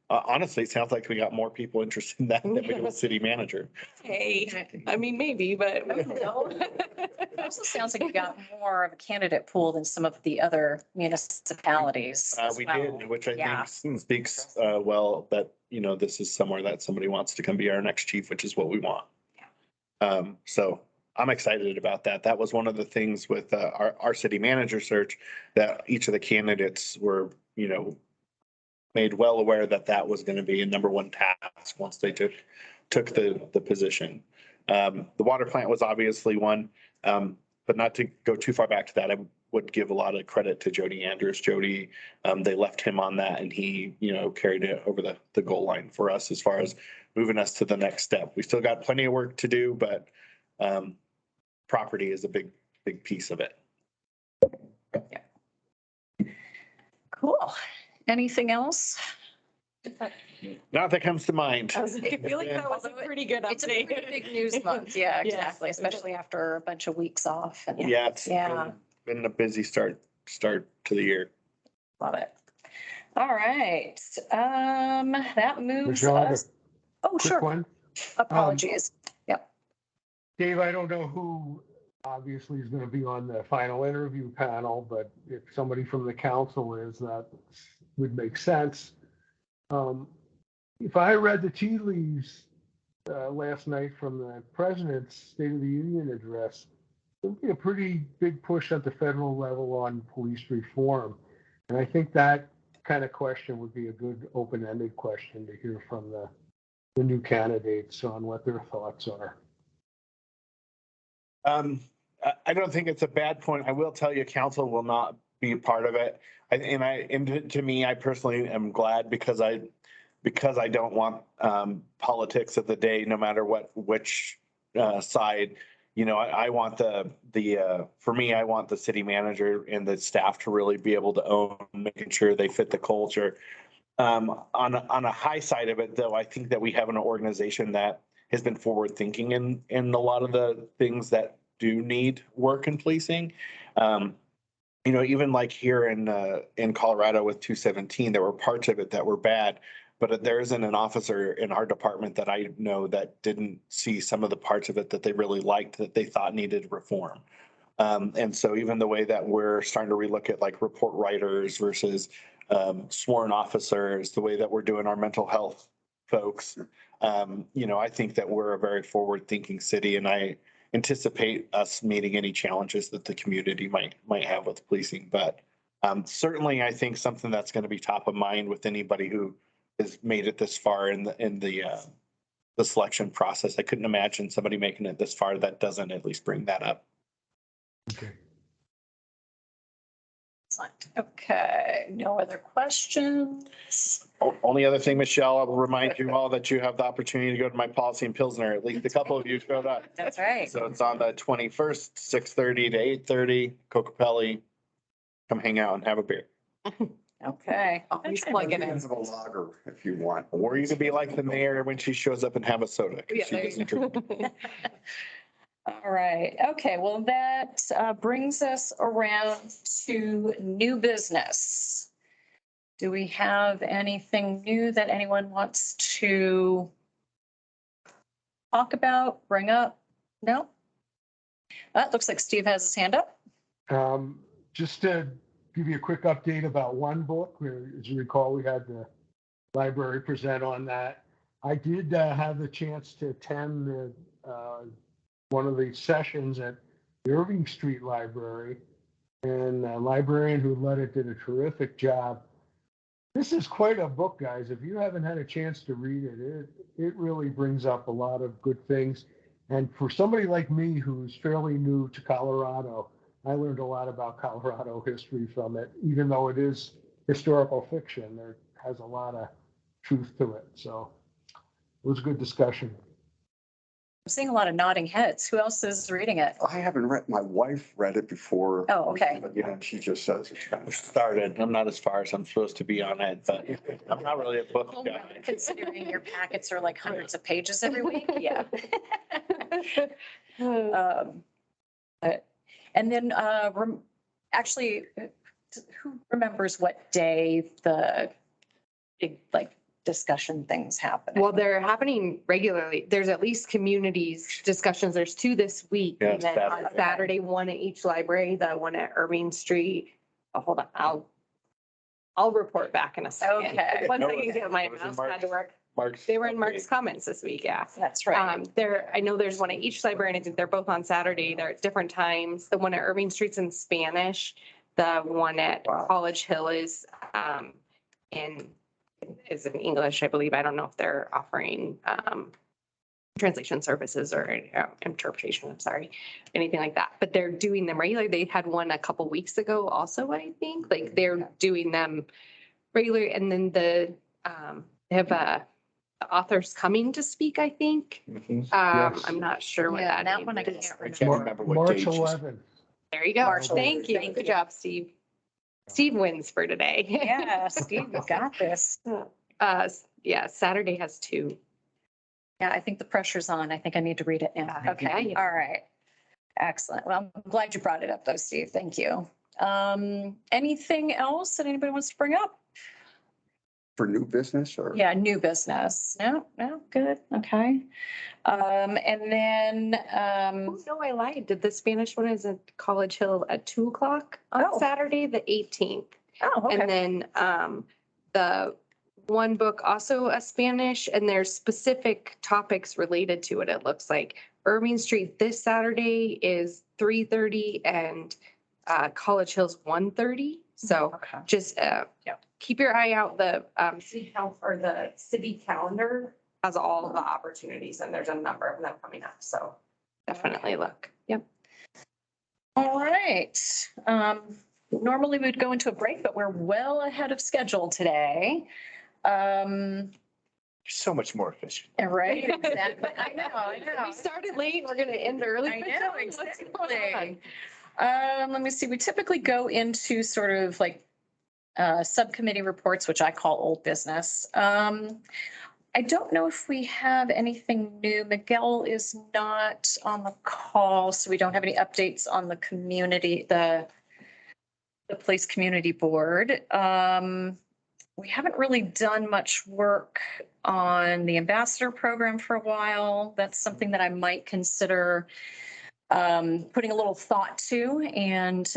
Honestly, it sounds like we got more people interested in that than we do with city manager. Hey, I mean, maybe, but no. It also sounds like you got more of a candidate pool than some of the other municipalities. We as well. did, which I Yeah. think speaks well that, this is somewhere that somebody wants to come be our next chief, which is what we want. So I'm excited about that. That was one of the things with our city manager search, that each of the candidates were, made well aware that was going to be a number one task once they took the position. The water plant was obviously one, but not to go too far back to that, I would give a lot of credit to Jody Andrews. Jody, they left him on that, and he, carried it over the goal line for us as far as moving us to the next step. We still got plenty of work to do, but property is a big piece of it. Cool. Anything else? Not that comes to mind. I feel like that was a pretty good update. It's a pretty big news month. Yeah, exactly. Especially after a bunch of weeks off. And Yeah, it's Yeah. been a busy start to the year. Love it. All right. That moves Michelle, I have us. Oh, quick sure. one. Apologies. Yep. Dave, I don't know who obviously is going to be on the final interview panel, but if somebody from the council is, that would make sense. If I read the tea leaves last night from the president's State of the Union address, there'll be a pretty big push at the federal level on police reform. And I think that kind of question would be a good open-ended question to hear from the new candidates on what their thoughts are. I don't think it's a bad point. I will tell you, council will not be a part of it. And to me, I personally am glad because I don't want politics of the day, no matter which side. You know, I want for me, I want the city manager and the staff to really be able to own, making sure they fit the culture. On a high side of it, though, I think that we have an organization that has been forward thinking in a lot of the things that do need work in policing. You know, even like here in Colorado with 217, there were parts of it that were bad, but there isn't an officer in our department that I know that didn't see some of the parts of it that they really liked that they thought needed reform. And so even the way that we're starting to relook at like report writers versus sworn officers, the way that we're doing our mental health folks, you know, I think that we're a very forward thinking city, and I anticipate us meeting any challenges that the community might have with policing. But certainly I think something that's going to be top of mind with anybody who has made it this far in the selection process. I couldn't imagine somebody making it this far that doesn't at least bring that up. Okay. Okay, no other questions? Only other thing, Michelle, I'll remind you all that you have the opportunity to go to my policy in Pilsner. At least a couple of you showed up. That's right. So it's on the 21st, 6:30 to 8:30, Cocopelli. Come hang out and have a beer. Okay. Always plug it in. Of a lager if you want. Or you could be like the mayor when she shows up and have a soda. 'Cause Yeah, she there you doesn't drink. All right. Okay. Well, that brings us around to new business. Do we have anything new that anyone wants to talk about, bring up? No? It looks like Steve has his hand up. Just to give you a quick update about One Book, as you recall, we had the library present on that. I did have the chance to attend one of the sessions at the Irving Street Library, and the librarian who led it did a terrific job. This is quite a book, guys. If you haven't had a chance to read it, it really brings up a lot of good things. And for somebody like me who's fairly new to Colorado, I learned a lot about Colorado history from it, even though it is historical fiction. There has a lot of truth to it. So it was a good discussion. I'm seeing a lot of nodding heads. Who else is reading it? I haven't read, my wife read it before. Oh, okay. But yeah, she just says it's kind I of. started. I'm not as far as I'm supposed to be on it, but I'm not really a book guy. Considering your packets are like hundreds of pages every week. Yeah. And then actually, who remembers what day the big like discussion things happen? Well, they're happening regularly. There's at least communities discussions. There's 2 this week. Yeah, And then on Saturday, 1 at each library, the one at Irving Street. Oh, hold on. I'll report back in a second. Okay. Once I can get my mouse pad to work. They were in Mark's comments this week, yeah. That's right. I know there's one at each library, and I think they're both on Saturday. They're at different times. The one at Irving Street's in Spanish. The one at College Hill is in English, I believe. I don't know if they're offering translation services or interpretation, I'm sorry, anything like that. But they're doing them regularly. They had one a couple weeks ago also, I think. Like they're doing them regularly. And then they have authors coming to speak, I think. Yes. I'm not sure what Yeah, that that one I is. can't can't remember. remember what March date she's- 11th. There you go. Marshall. Thank you. Good job, Steve. Steve wins for today. Yeah, Steve, you got this. Yeah, Saturday has 2. Yeah, I think the pressure's on. I think I need to read it now. Okay. All right. Excellent. Well, I'm glad you brought it up though, Steve. Thank you. Anything else that anybody wants to bring up? For new business or? Yeah, new business. No, good. Okay. And then, Oh, no, I lied. Did the Spanish one is at College Hill at 2:00 on Oh. Saturday, the 18th. oh, okay. And then the one book, also a Spanish, and there's specific topics related to it. It looks like Irving Street this Saturday is 3:30 and College Hills 1:30. So Okay. just keep your eye out. The city council or the city calendar has all the opportunities, and there's a number of them coming up. So definitely look. Yep. All right. Normally we'd go into a break, but we're well ahead of schedule today. So much more efficient. Right, exactly. I know. We started late. We're going to end early. I but know, what's going exactly. on? Let me see. We typically go into sort of like subcommittee reports, which I call old business. I don't know if we have anything new. Miguel is not on the call, so we don't have any updates on the community, the police community board. We haven't really done much work on the ambassador program for a while. That's something that I might consider putting a little thought to. And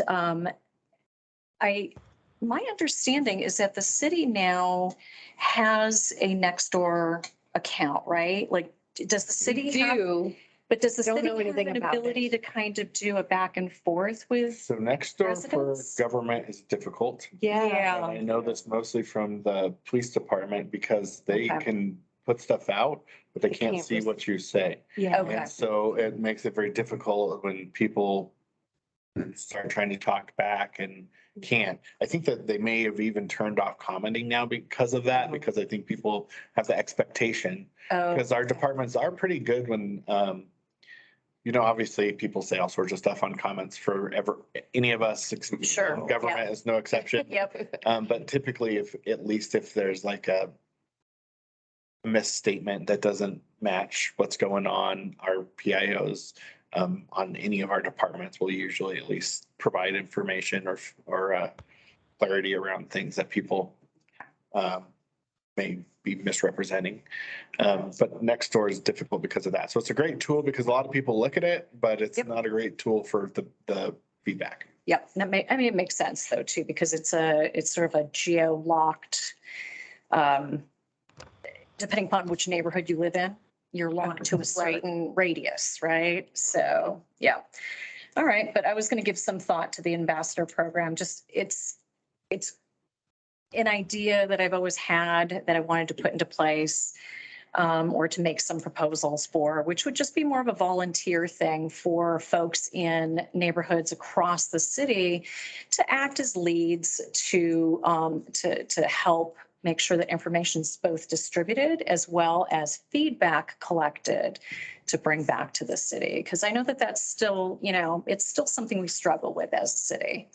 my understanding is that the city now has a Nextdoor account, right? Like, does the city have? But does the Don't city know have anything an about ability it. to kind of do a back and forth with? So next door for Residents? government is difficult. Yeah. And I know this mostly from the police department because they Okay. can put stuff out, but they They can't can't see what you say. Yeah. Okay. And so it makes it very difficult when people start trying to talk back and can't. I think that they may have even turned off commenting now because of that, because I think people have the expectation. Oh, Because our okay. departments are pretty good when, obviously people say all sorts of stuff on comments any of us. Sure, Government is no exception. Yep. But typically at least if there's like a misstatement that doesn't match what's going on, our PIOs on any of our departments will usually at least provide information or clarity around things that people may be misrepresenting. But Nextdoor is difficult because of that. So it's a great tool because a lot of people look at it, but it's Yep. not a great tool for the feedback. Yep. It makes sense though, too, because it's sort of a geo-locked, depending upon which neighborhood you live in, you're locked to a certain radius, right? So, yeah. All right, but I was going to give some thought to the ambassador program. Just it's an idea that I've always had that I wanted to put into place, or to make some proposals for, which would just be more of a volunteer thing for folks in neighborhoods across the city to act as leads to help make sure that information is both distributed as well as feedback collected to bring back to the city. Because I know that that's still, it's still something we struggle with as a city,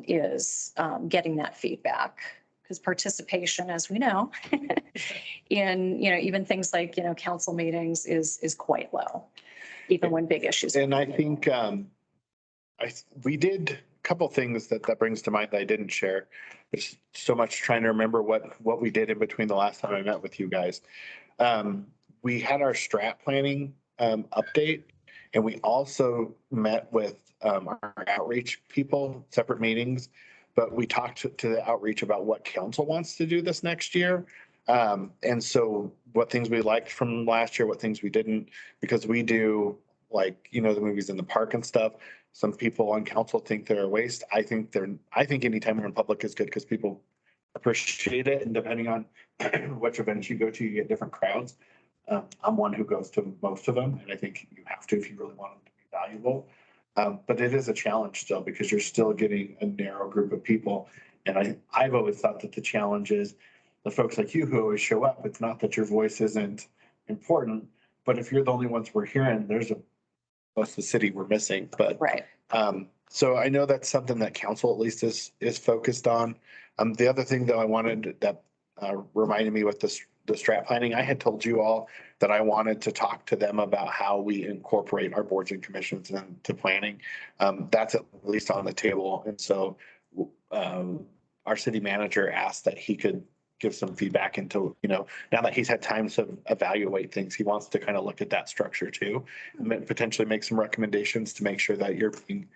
is getting that feedback. Because participation, as we know, in, even things like, council meetings is quite low, even when big issues. And I think we did a couple things that brings to mind that I didn't share. There's so much trying to remember what we did in between the last time I met with you guys. We had our strat planning update, and we also met with our outreach people, separate meetings. But we talked to the outreach about what council wants to do this next year. And so what things we liked from last year, what things we didn't, because we do like, the movies in the park and stuff. Some people on council think they're a waste. I think anytime we're in public is good because people appreciate it. And depending on which events you go to, you get different crowds. I'm one who goes to most of them, and I think you have to if you really want them to be valuable. But it is a challenge still because you're still getting a narrow group of people. And I've always thought that the challenge is the folks like you who always show up. It's not that your voice isn't important, but if you're the only ones we're hearing, there's most of the city we're missing. But Right. So I know that's something that council at least is focused on. The other thing though I wanted that reminded me with the strat planning, I had told you all that I wanted to talk to them about how we incorporate our boards and commissions into planning. That's at least on the table. And so our city manager asked that he could give some feedback into, now that he's had time to evaluate things, he wants to kind of look at that structure too, and then potentially make some recommendations to make sure that you're being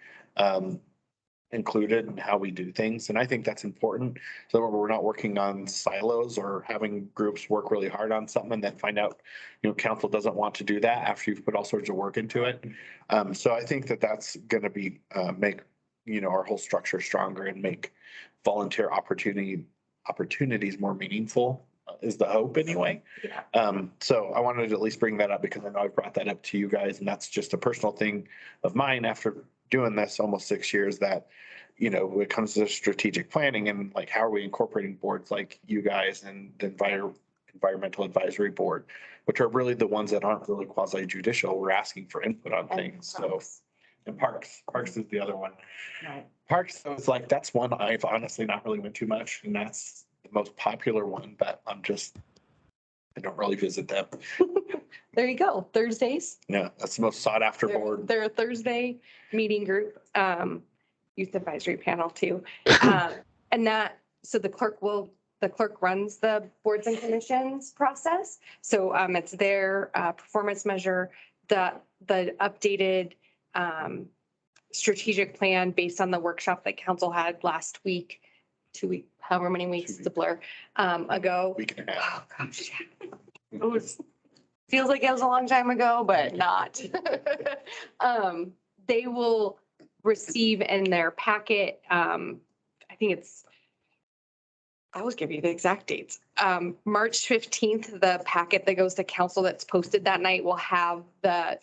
included in how we do things. And I think that's important. So we're not working on silos or having groups work really hard on something and then find out, council doesn't want to do that after you've put all sorts of work into it. So I think that that's going to be, make, our whole structure stronger and make volunteer opportunities more meaningful is the hope anyway. Yeah. So I wanted to at least bring that up because I know I brought that up to you guys, and that's just a personal thing of mine after doing this almost 6 years that, when it comes to strategic planning and like, how are we incorporating boards like you guys and the environmental advisory board, which are really the ones that aren't really quasi judicial. We're asking for input on things. So, and parks is the other one. Right. Parks, so it's like, that's one I've honestly not really went too much, and that's the most popular one, but I don't really visit them. There you go. Thursdays. Yeah, that's the most sought after board. They're a Thursday meeting group, youth advisory panel too. And so the clerk runs the boards and commissions process. So it's their performance measure, the updated strategic plan based on the workshop that council had last week, 2 weeks, however many weeks, it's a blur, ago. Week and a half. Oh, gosh. It feels like it was a long time ago, but not. They will receive in their packet, I think I always give you the exact dates. March 15th, the packet that goes to council that's posted that night will have the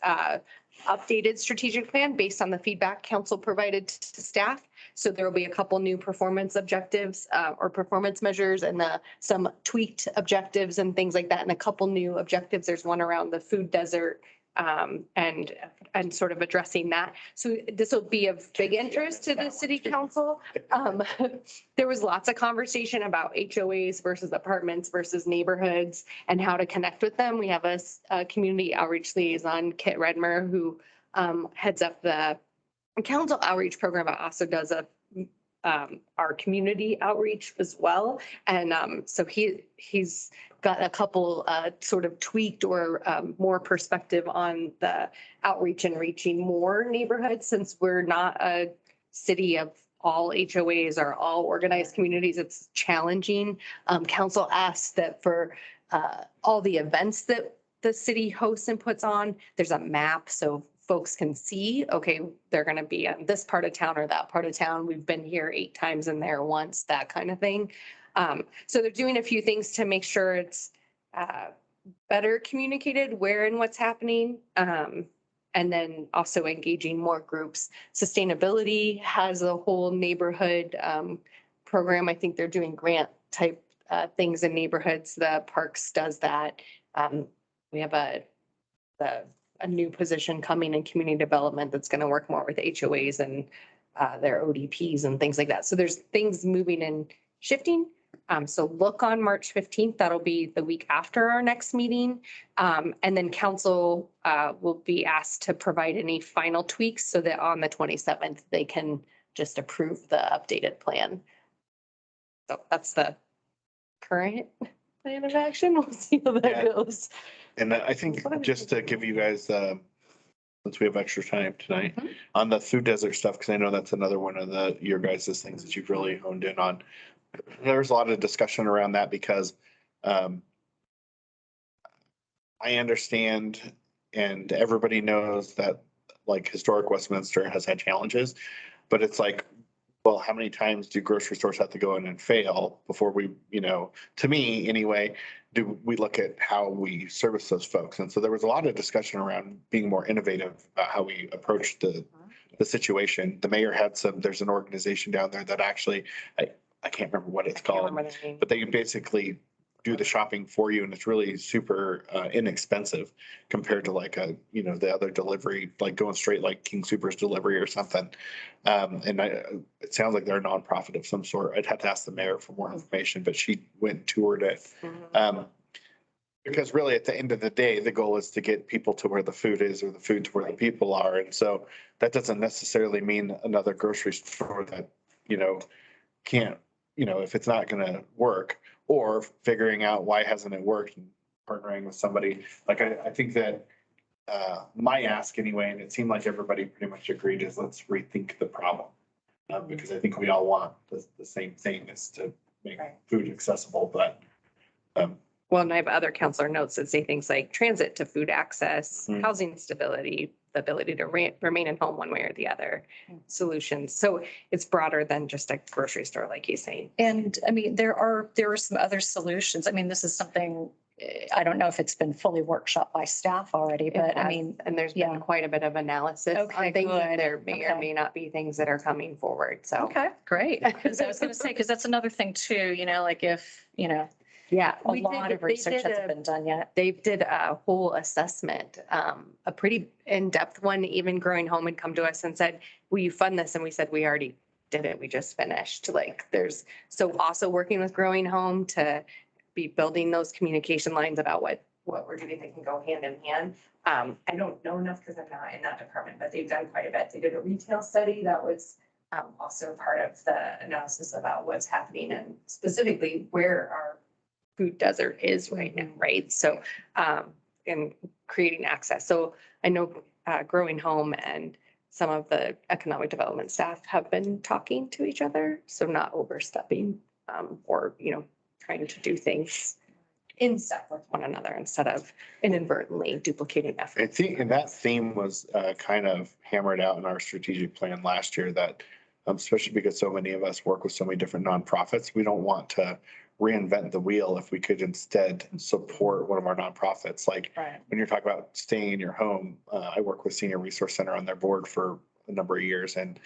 updated strategic plan based on the feedback council provided to staff. So there will be a couple new performance objectives or performance measures and some tweaked objectives and things like that, and a couple new objectives. There's one around the food desert and sort of addressing that. So this will be of big interest to the city council. There was lots of conversation about HOAs versus apartments versus neighborhoods and how to connect with them. We have a community outreach liaison, Kit Redmer, who heads up the council outreach program, but also does our community outreach as well. And so he's got a couple sort of tweaked or more perspective on the outreach and reaching more neighborhoods, since we're not a city of all HOAs or all organized communities. It's challenging. Council asked that for all the events that the city hosts and puts on, there's a map so folks can see, okay, they're going to be in this part of town or that part of town. We've been here 8 times and there once, that kind of thing. So they're doing a few things to make sure it's better communicated where and what's happening. And then also engaging more groups. Sustainability has a whole neighborhood program. I think they're doing grant type things in neighborhoods. The Parks does that. We have a new position coming in community development that's going to work more with HOAs and their ODPs and things like that. So there's things moving and shifting. So look on March 15th. That'll be the week after our next meeting. And then council will be asked to provide any final tweaks so that on the 27th, they can just approve the updated plan. So that's the current plan of action. We'll see how that goes. And I think just to give you guys, since we have extra time tonight, on the food desert stuff, because I know that's another one of your guys' things that you've really honed in on. There's a lot of discussion around that because I understand and everybody knows that like historic Westminster has had challenges, but it's like, well, how many times do grocery stores have to go in and fail before we, to me anyway, do we look at how we service those folks? And so there was a lot of discussion around being more innovative about how we approach the situation. The mayor had there's an organization down there that actually, I can't remember what it's called, but they basically do the shopping for you, and it's really super inexpensive compared to like the other delivery, like going straight like King Super's delivery or something. And it sounds like they're a nonprofit of some sort. I'd have to ask the mayor for more information, but she went and toured it. Because really at the end of the day, the goal is to get people to where the food is or the food to where the people are. And so that doesn't necessarily mean another grocery store that, can't, if it's not going to work, or figuring out why hasn't it worked and partnering with somebody. Like I think that my ask anyway, and it seemed like everybody pretty much agreed, is let's rethink the problem. Because I think we all want the same thing, is to make Right. food accessible, but Well, and I have other counselor notes that say things like transit to food access, Mhm. housing stability, the ability to remain in home one way or the other, solutions. So it's broader than just a grocery store, like he's saying. And I mean, there are some other solutions. I mean, this is something, I don't know if it's been fully workshopped by staff already, but I mean, And there's yeah. been quite a bit of analysis Okay, on things, and good. there may or Okay. may not be things that are coming forward, so. okay, great. Because I was going to say, because that's another thing too, like if, Yeah. a we lot did- of they research did hasn't a- been done yet. They did a whole assessment, a pretty in-depth one. Even Growing Home had come to us and said, will you fund this? And we said, we already did it. We just finished. Like so also working with Growing Home to be building those communication lines about what we're doing that can go hand in hand. I don't know enough because I'm not in that department, but they've done quite a bit. They did a retail study that was also part of the analysis about what's happening and specifically where our food desert is right now, right? So, in creating access. So I know Growing Home and some of the economic development staff have been talking to each other, so not overstepping or, trying to do things in step with one another instead of inadvertently duplicating I efforts. think, and that theme was kind of hammered out in our strategic plan last year, that especially because so many of us work with so many different nonprofits, we don't want to reinvent the wheel if we could instead support one of our nonprofits. Like Right. when you're talking about staying in your home, I work with Senior Resource Center on their board for a number of years, and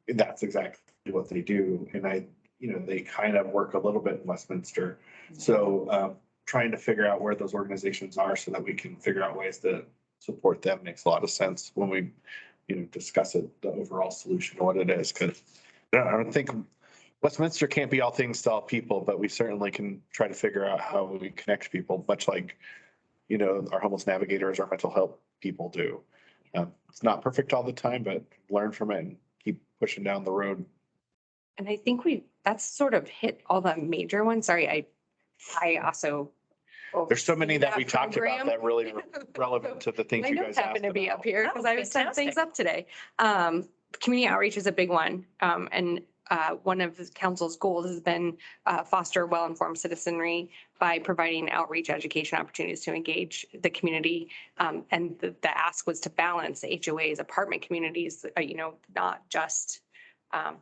that's exactly what they do. And they kind of work a little bit in Westminster. So trying to figure out where those organizations are so that we can figure out ways to support them makes a lot of sense when we, discuss it, the overall solution, what it is. Because I don't think Westminster can't be all things to all people, but we certainly can try to figure out how we connect people, much like, our homeless navigators, our mental health people do. It's not perfect all the time, but learn from it and keep pushing down the road. And I think that's sort of hit all the major ones. Sorry, I also. There's so many that we talked about program. that really relevant to the things My you notes guys happen asked to be about. up here because Oh, I was setting things fantastic. up today. Community outreach is a big one. And one of the council's goals has been foster well-informed citizenry by providing outreach education opportunities to engage the community. And the ask was to balance HOAs, apartment communities, not just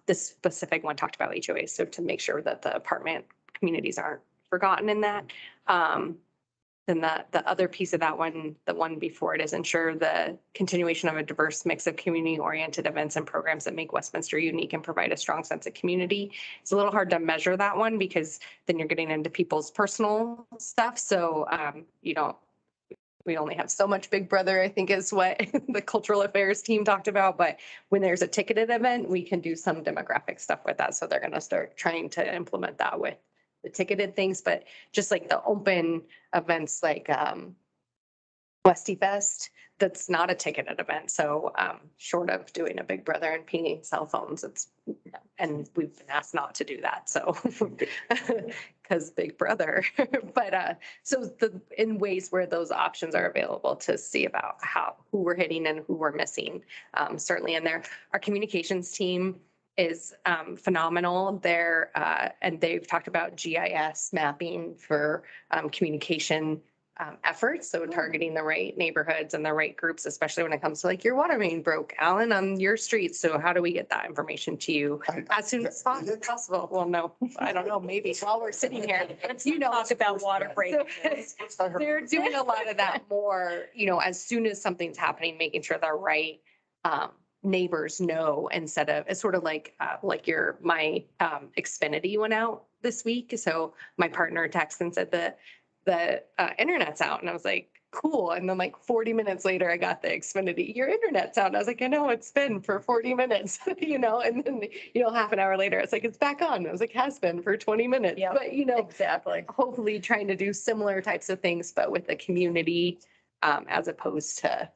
this specific one talked about HOAs. So to make sure that the apartment communities aren't forgotten in that. Then the other piece of that one, the one before it, is ensure the continuation of a diverse mix of community-oriented events and programs that make Westminster unique and provide a strong sense of community. It's a little hard to measure that one because then you're getting into people's personal stuff. So, we only have so much Big Brother, I think is what the cultural affairs team talked about. But when there's a ticketed event, we can do some demographic stuff with that. So they're going to start trying to implement that with the ticketed things, but just like the open events like Westy Fest, that's not a ticketed event. So short of doing a Big Brother and pinging cell phones, and we've been asked not to do that. So because Big Brother, but so in ways where those options are available to see about who we're hitting and who we're missing, certainly in there. Our communications team is phenomenal there. And they've talked about GIS mapping for communication efforts. So targeting the right neighborhoods and the right groups, especially when it comes to like your water main broke, Alan, on your street. So how do we get that information to you as soon as possible? Well, no, I don't know, maybe while we're sitting here. Talk about water break. They're doing a lot of that more, as soon as something's happening, making sure the right neighbors know instead of, it's sort of like my Xfinity went out this week. So my partner texted and said that the internet's out, and I was like, cool. And then like 40 minutes later, I got the Xfinity, your internet's out. And I was like, I know it's been for 40 minutes, and then, half an hour later, it's like, it's back on. I was like, has been for 20 minutes. Yep, but, exactly. hopefully trying to do similar types of things, but with the community, as opposed to,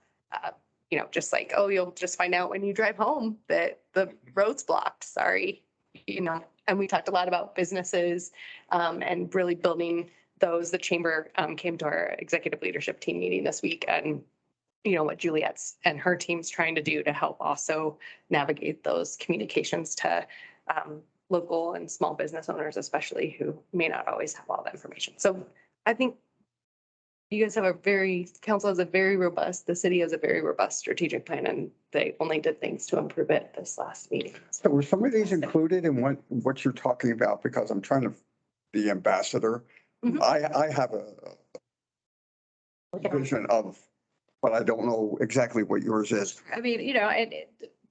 just like, oh, you'll just find out when you drive home that the road's blocked. Sorry, and we talked a lot about businesses and really building those. The chamber came to our executive leadership team meeting this week and what Juliet's and her team's trying to do to help also navigate those communications to local and small business owners, especially who may not always have all that information. So I think you guys have council has a very robust, the city has a very robust strategic plan, and they only did things to improve it this last meeting. So were some of these included in what you're talking about? Because I'm trying to be ambassador. Mm-hmm. I have a vision of, but I don't know exactly what yours is. I mean,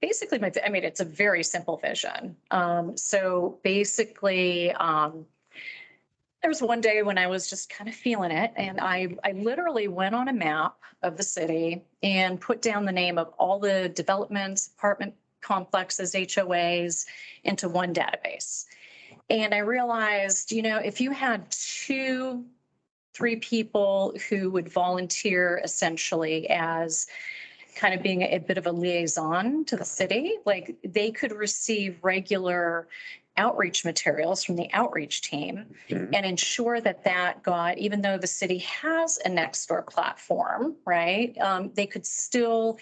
basically it's a very simple vision. So basically, there was one day when I was just kind of feeling it, and I literally went on a map of the city and put down the name of all the developments, apartment complexes, HOAs into one database. And I realized, if you had 2-3 people who would volunteer essentially as kind of being a bit of a liaison to the city, like they could receive regular outreach materials from the outreach team and ensure that got, even though the city has a Nextdoor platform, right? They could still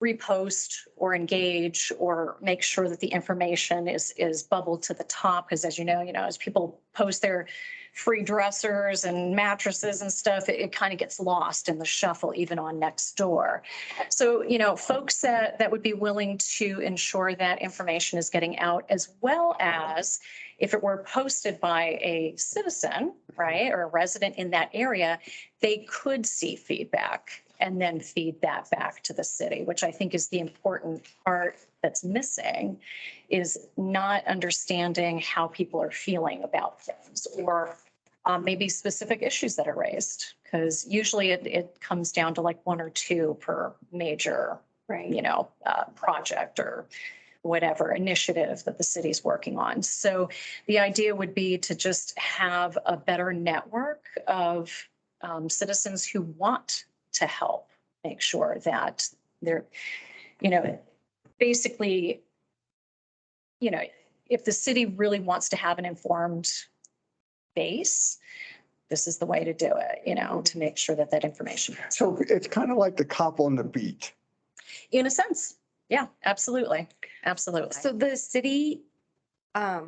repost or engage or make sure that the information is bubbled to the top. Because as you know, as people post their free dressers and mattresses and stuff, it kind of gets lost in the shuffle, even on Nextdoor. So, folks that would be willing to ensure that information is getting out, as well as if it were posted by a citizen, right, or a resident in that area, they could see feedback and then feed that back to the city, which I think is the important part that's missing, is not understanding how people are feeling about things, or maybe specific issues that are raised, because usually it comes down to like 1 or 2 per major, project or whatever initiative that the city's working on. So the idea would be to just have a better network of citizens who want to help make sure that they're, basically, if the city really wants to have an informed base, this is the way to do it, to make sure that information. So it's kind of like the cop on the beat. In a sense. Yeah, absolutely. Absolutely. So the city, I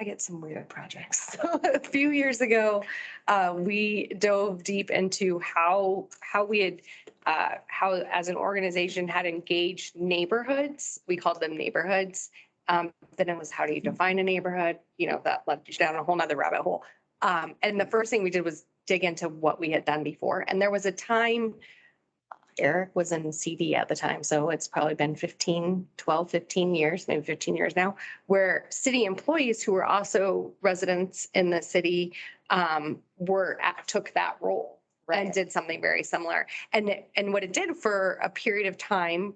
get some weird projects. So a few years ago, we dove deep into how we had, how as an organization had engaged neighborhoods. We called them neighborhoods. Then it was, how do you define a neighborhood? That led down a whole nother rabbit hole. And the first thing we did was dig into what we had done before. And there was a time, Eric was in CD at the time, so it's probably been 15 years, maybe 15 years now, where city employees who were also residents in the city took that role and did something very similar. And what it did for a period of time,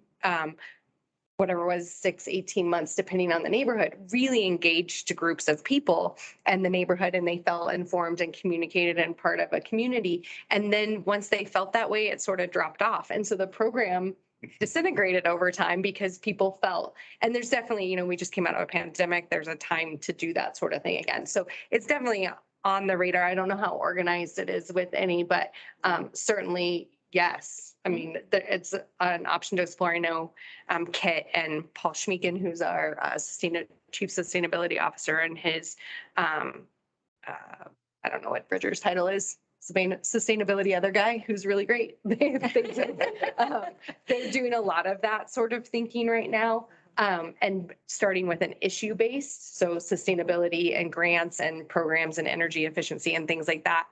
whatever was 6-18 months, depending on the neighborhood, really engaged groups of people and the neighborhood, and they felt informed and communicated and part of a community. And then once they felt that way, it sort of dropped off. And so the program disintegrated over time because people felt, and there's definitely, we just came out of a pandemic, there's a time to do that sort of thing again. So it's definitely on the radar. I don't know how organized it is with any, but certainly, yes. I mean, it's an option to explore. I know Kit and Paul Schmeeken, who's our chief sustainability officer, and his, I don't know what Bridger's title is, sustainability other guy, who's really great. They're doing a lot of that sort of thinking right now, and starting with an issue based, so sustainability and grants and programs and energy efficiency and things like that,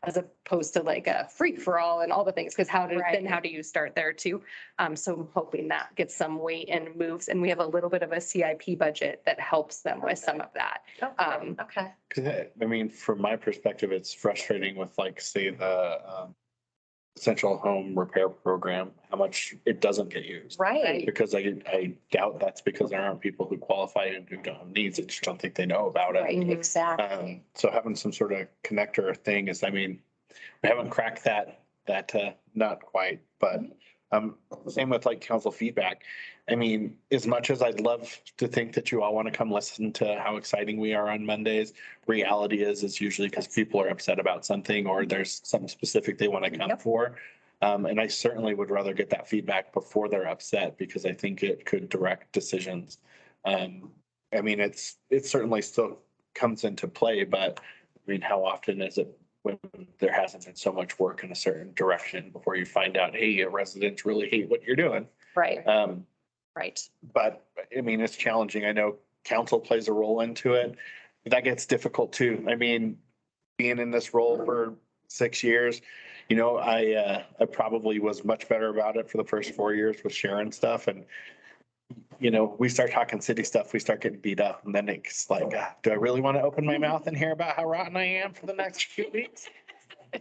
as opposed to like a free for all and all the things, because how do you start there too? So I'm hoping that gets some weight and moves, and we have a little bit of a CIP budget that helps them with some of that. Okay. Because I mean, from my perspective, it's frustrating with, like, say, the essential home repair program, how much it doesn't get used. Right. Because I doubt that's because there aren't people who qualify and who don't have needs. I just don't think they know about it. Right, exactly. So having some sort of connector thing is, I mean, we haven't cracked that not quite, but same with like council feedback. I mean, as much as I'd love to think that you all want to come listen to how exciting we are on Mondays, reality is it's usually because people are upset about something or there's something specific they want to come for. And I certainly would rather get that feedback before they're upset because I think it could direct decisions. I mean, it certainly still comes into play, but I mean, how often is it when there hasn't been so much work in a certain direction before you find out, hey, residents really hate what you're doing. Right. Right. But I mean, it's challenging. I know council plays a role into it. That gets difficult too. I mean, being in this role for 6 years, you know, I probably was much better about it for the first 4 years with sharing stuff. And, you know, we start talking city stuff, we start getting beat up. And then it's like, do I really want to open my mouth and hear about how rotten I am for the next few weeks?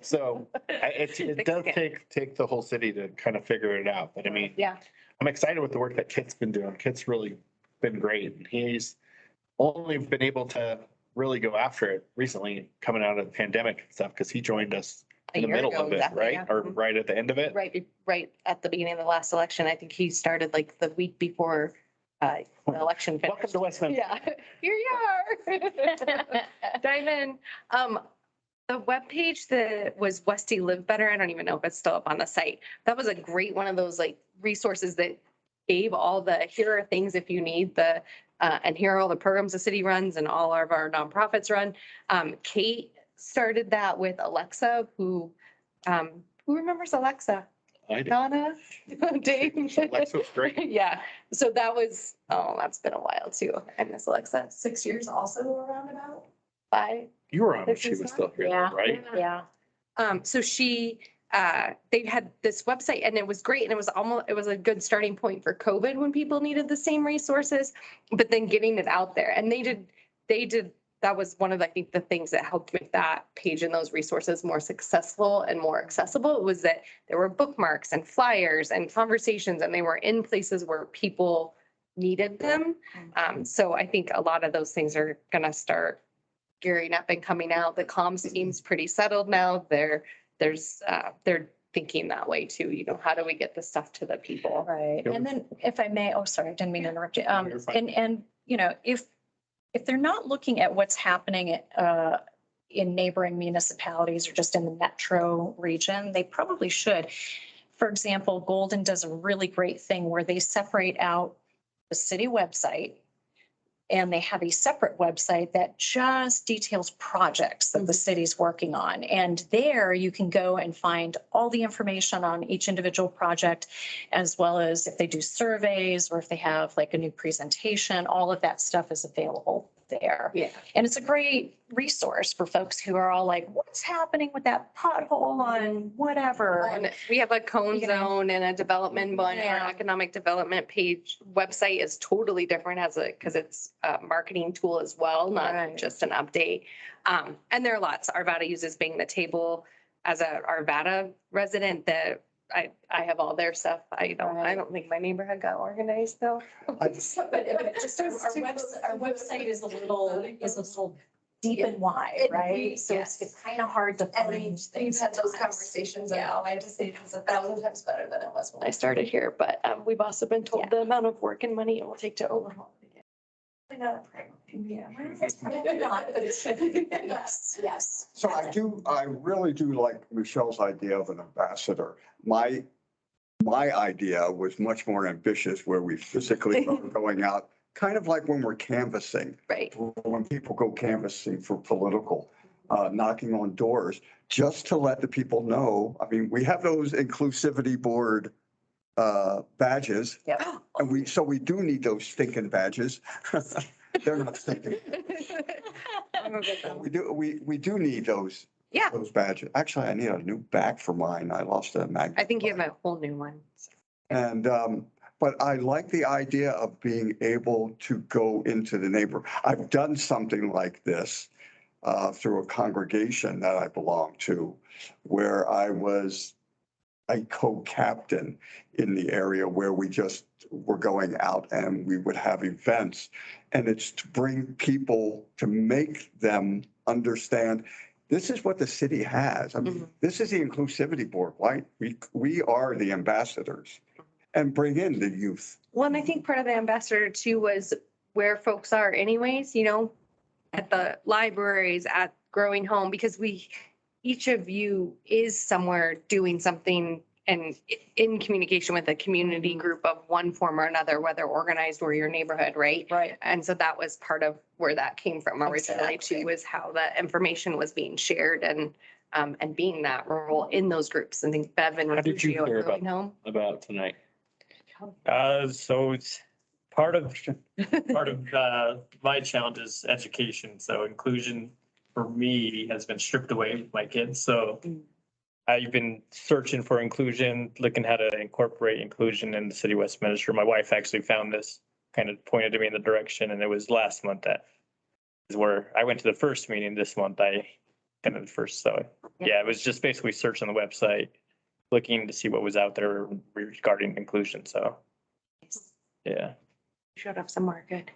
So it does take the whole city to kind of figure it out. But I mean, Yeah. I'm excited with the work that Kit's been doing. Kit's really been great. And he's only been able to really go after it recently coming out of the pandemic and stuff because he joined us in the year middle ago, of it, exactly, right? yeah. Or right at the end of it. Right at the beginning of the last election. I think he started like the week before the election finished. Welcome to Westminster. Yeah, here you are. Dive in. The webpage that was Westy Live Better, I don't even know if it's still up on the site. That was a great one of those like resources that gave all the, here are things if you need the, and here are all the programs the city runs and all of our nonprofits run. Kate started that with Alexa, who remembers Alexa? I do. Donna, Dave. Alexa was great. Yeah, so that was, that's been a while too. I miss Alexa. 6 years also around about 5. You were on when she was still here, though, right? Yeah. So they had this website and it was great. And it was a good starting point for COVID when people needed the same resources, but then getting it out there. And they did, that was one of, I think, the things that helped make that page and those resources more successful and more accessible was that there were bookmarks and flyers and conversations, and they were in places where people needed them. So I think a lot of those things are going to start gearing up and coming out. The comms team's pretty settled now. They're thinking that way too. You know, how do we get the stuff to the people? Right. And then if I may, oh, sorry, I didn't mean to interrupt you. You're fine. And, you know, if they're not looking at what's happening in neighboring municipalities or just in the metro region, they probably should. For example, Golden does a really great thing where they separate out the city website and they have a separate website that just details projects that the city's working on. And there you can go and find all the information on each individual project, as well as if they do surveys or if they have like a new presentation, all of that stuff is available there. Yeah. And it's a great resource for folks who are all like, what's happening with that pothole on whatever? And we have a cone You know. zone and a development one. Our Yeah. economic development page website is totally different because it's a marketing tool as well, not Right. just an update. And there are lots. Arvada uses Bing the Table as a Arvada resident that I have all their stuff. I don't think my neighborhood got organized though. But it just, our website is a little deep and wide, right? So it's kind of hard to find things. We've had those sometimes. conversations. Yeah. And I have to say it's 1,000 times better than it was when I started here. But we've also been told the amount of work and money it will take to overhaul it again. Probably not a priority. Yeah. Probably not, but it should be. Yes. So I really do like Michelle's idea of an ambassador. My idea was much more ambitious where we physically are going out, kind of like when we're canvassing. Right. When people go canvassing for political, knocking on doors, just to let the people know. I mean, we have those inclusivity board badges. Yep. And we do need those stinking badges. They're not stinking. We do need those. Yeah. Those badges. Actually, I need a new back for mine. I lost a magnet. I think you have a whole new one. And, but I like the idea of being able to go into the neighborhood. I've done something like this through a congregation that I belong to, where I was a co-captain in the area where we just were going out and we would have events. And it's to bring people, to make them understand this is what the city has. I mean, this is the inclusivity board, right? We are the ambassadors, and bring in the youth. Well, and I think part of the ambassador too was where folks are anyways, you know, at the libraries, at Growing Home, because each of you is somewhere doing something and in communication with a community group of one form or another, whether organized or your neighborhood, right? Right. And so that was part of where that came from originally Exactly. too, was how the information was being shared and being that role in those groups. I think Bev and How did you Refugio hear are going home. about tonight? So it's part of my challenge is education. So inclusion for me has been stripped away with my kids. So I've been searching for inclusion, looking how to incorporate inclusion in the city of Westminster. My wife actually found this, kind of pointed to me in the direction, and it was last month that is where I went to the first meeting. This month I kind of the first. So yeah, it was just basically searching the website, looking to see what was out there regarding inclusion. So yeah. Showed up somewhere good.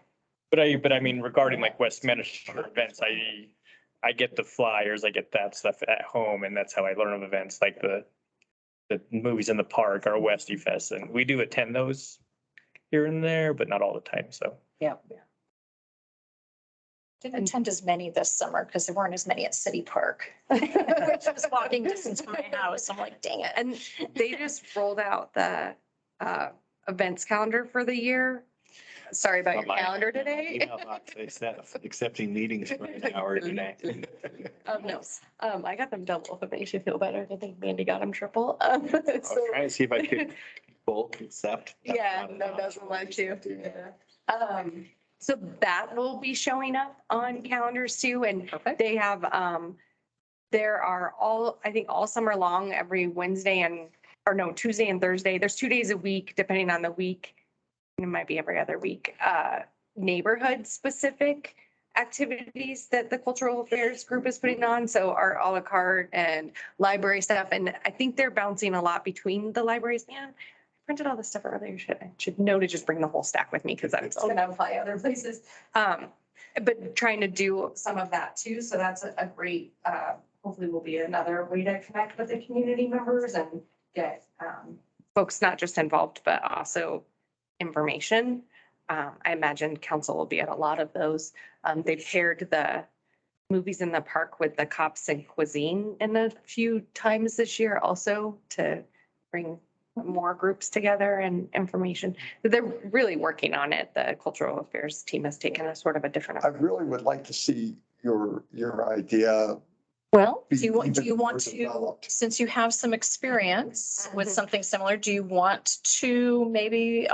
But I mean, regarding like Westminster events, I get the flyers, I get that stuff at home, and that's how I learn of events like the movies in the park or Westie Fest, and we do attend those here and there, but not all the time. So Yeah. Didn't attend as many this summer because there weren't as many at City Park, which was walking distance from my house. I'm like, dang it. And they just rolled out the events calendar for the year. Sorry about your calendar today. Email box, they said accepting meetings for an hour today. No, I got them double if it makes you feel better. I think Mandy got them triple. I'll try and see if I could bulk accept. Yeah, no, doesn't let you. So that will be showing up on calendars too, and they have, there are I think all summer long, every Tuesday and Thursday, there's 2 days a week, depending on the week. It might be every other week, neighborhood specific activities that the cultural affairs group is putting on. So our a la carte and library stuff. And I think they're bouncing a lot between the libraries. Man, I printed all this stuff earlier. I should know to just bring the whole stack with me because I'm just going to apply other places. But trying to do some of that too. So that's a great, hopefully will be another way to connect with the community members and get folks not just involved, but also information. I imagine council will be at a lot of those. They've paired the movies in the park with the cops and cuisine in a few times this year also to bring more groups together and information. They're really working on it. The cultural affairs team has taken a sort of a different I approach. really would like to see your idea. Well, be do you want even more to, developed. since you have some experience with something similar, do you want to maybe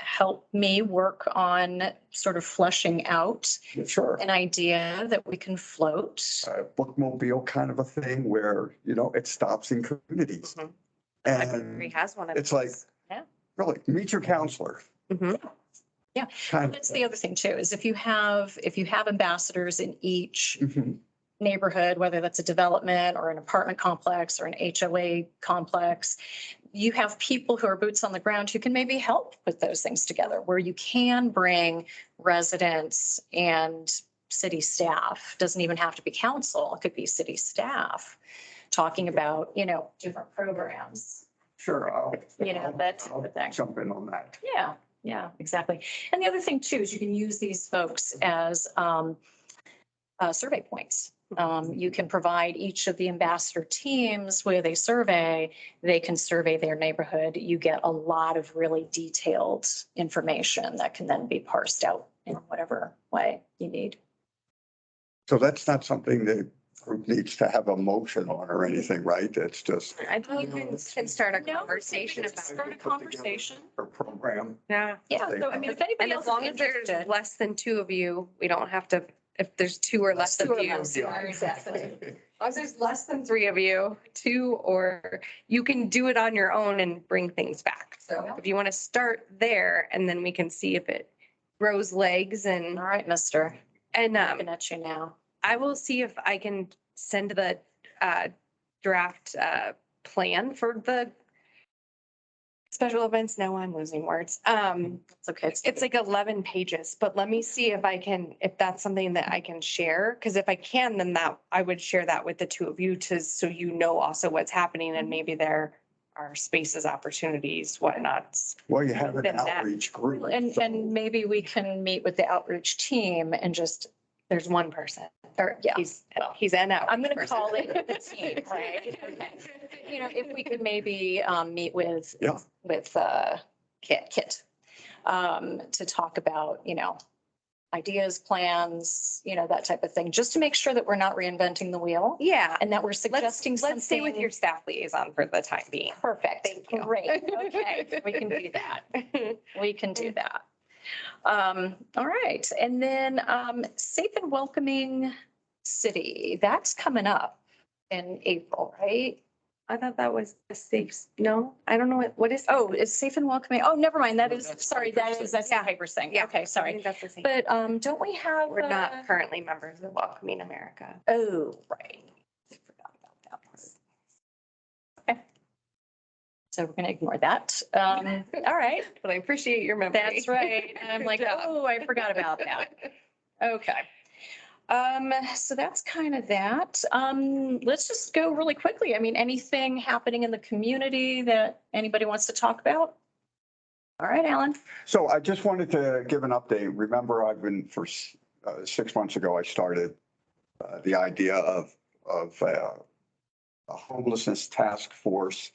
help me work on sort of fleshing out Sure. an idea that we can float? A bookmobile kind of a thing where, it stops in communities. Mhm. And Library has one of it's like, those. really, meet your counselor. Mhm. Yeah. Kind of That's the other thing too, is if you have ambassadors in each Mhm. neighborhood, whether that's a development or an apartment complex or an HOA complex, you have people who are boots on the ground who can maybe help put those things together, where you can bring residents and city staff. Doesn't even have to be council, it could be city staff talking about, different programs. Sure. That type of thing. Jump in on that. Yeah, exactly. And the other thing too, is you can use these folks as survey points. You can provide each of the ambassador teams with a survey. They can survey their neighborhood. You get a lot of really detailed information that can then be parsed out in whatever way you need. So that's not something the group needs to have a motion on or anything, right? It's just I think you can start a No, conversation about start a it. conversation. a program. Yeah. Yeah, so I mean, if anybody And else as is long as there's interested. less than two of you, we don't have to, if there's two or less of Two of you. us, yeah, exactly. As long as there's less than three of you, two, or you can do it on your own and bring things back. So if you want to start there and then we can see if it grows legs and. All right, mister. And Looking at you now. I will see if I can send the draft plan for the special events. No, I'm losing words. It's okay. It's like 11 pages, but let me see if that's something that I can share. Because if I can, then I would share that with the two of you so you know also what's happening and maybe there are spaces, opportunities, whatnots. Well, you have an Within that. outreach group. And maybe we can meet with the outreach team and just, There's one person. or, yeah. He's an out. I'm going to call it the team, right? Okay. you know, if we could maybe meet with, Yeah. with Kit, to talk about, you know, ideas, plans, you know, that type of thing, just to make sure that we're not reinventing the wheel Yeah. and that we're suggesting something. Let's stay with your staff liaison for the time being. Perfect. Thank you. Great. Okay, we can do that. We can do that. All right. And then safe and welcoming city, that's coming up in April, right? I thought that was a safe, no, I don't know what is. Oh, it's safe and welcoming. Oh, never mind. That No, is, that's sorry, that's the Yeah. Piper's thing. Yeah. Okay, I sorry. think that's the same. But don't we have? We're not currently members of Welcoming America. Oh, right. I forgot about that part. Okay. So we're going to ignore that. All right. But I appreciate your memory. That's right. And I'm like, Good job. oh, I forgot about that. Okay. So that's kind of that. Let's just go really quickly. I mean, anything happening in the community that anybody wants to talk about? All right, Alan. So I just wanted to give an update. Remember, I've been for 6 months ago, I started the idea of a homelessness task force.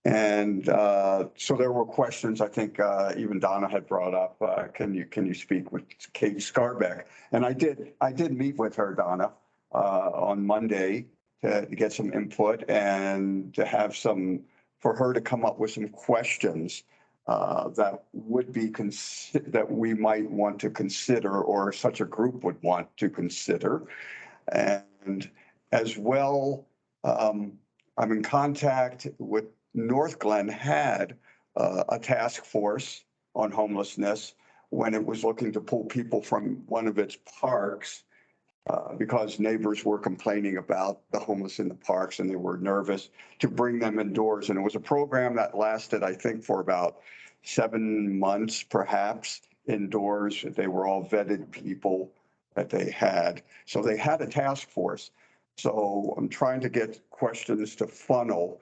And so there were questions, I think even Donna had brought up, can you speak with Kate Scarbeck? And I did meet with her, Donna, on Monday to get some input and to have for her to come up with some questions that would be, that we might want to consider, or such a group would want to consider. And as well, I'm in contact with North Glen had a task force on homelessness when it was looking to pull people from one of its parks because neighbors were complaining about the homeless in the parks and they were nervous to bring them indoors. And it was a program that lasted, I think, for about 7 months, perhaps, indoors. They were all vetted people that they had. So they had a task force. So I'm trying to get questions to funnel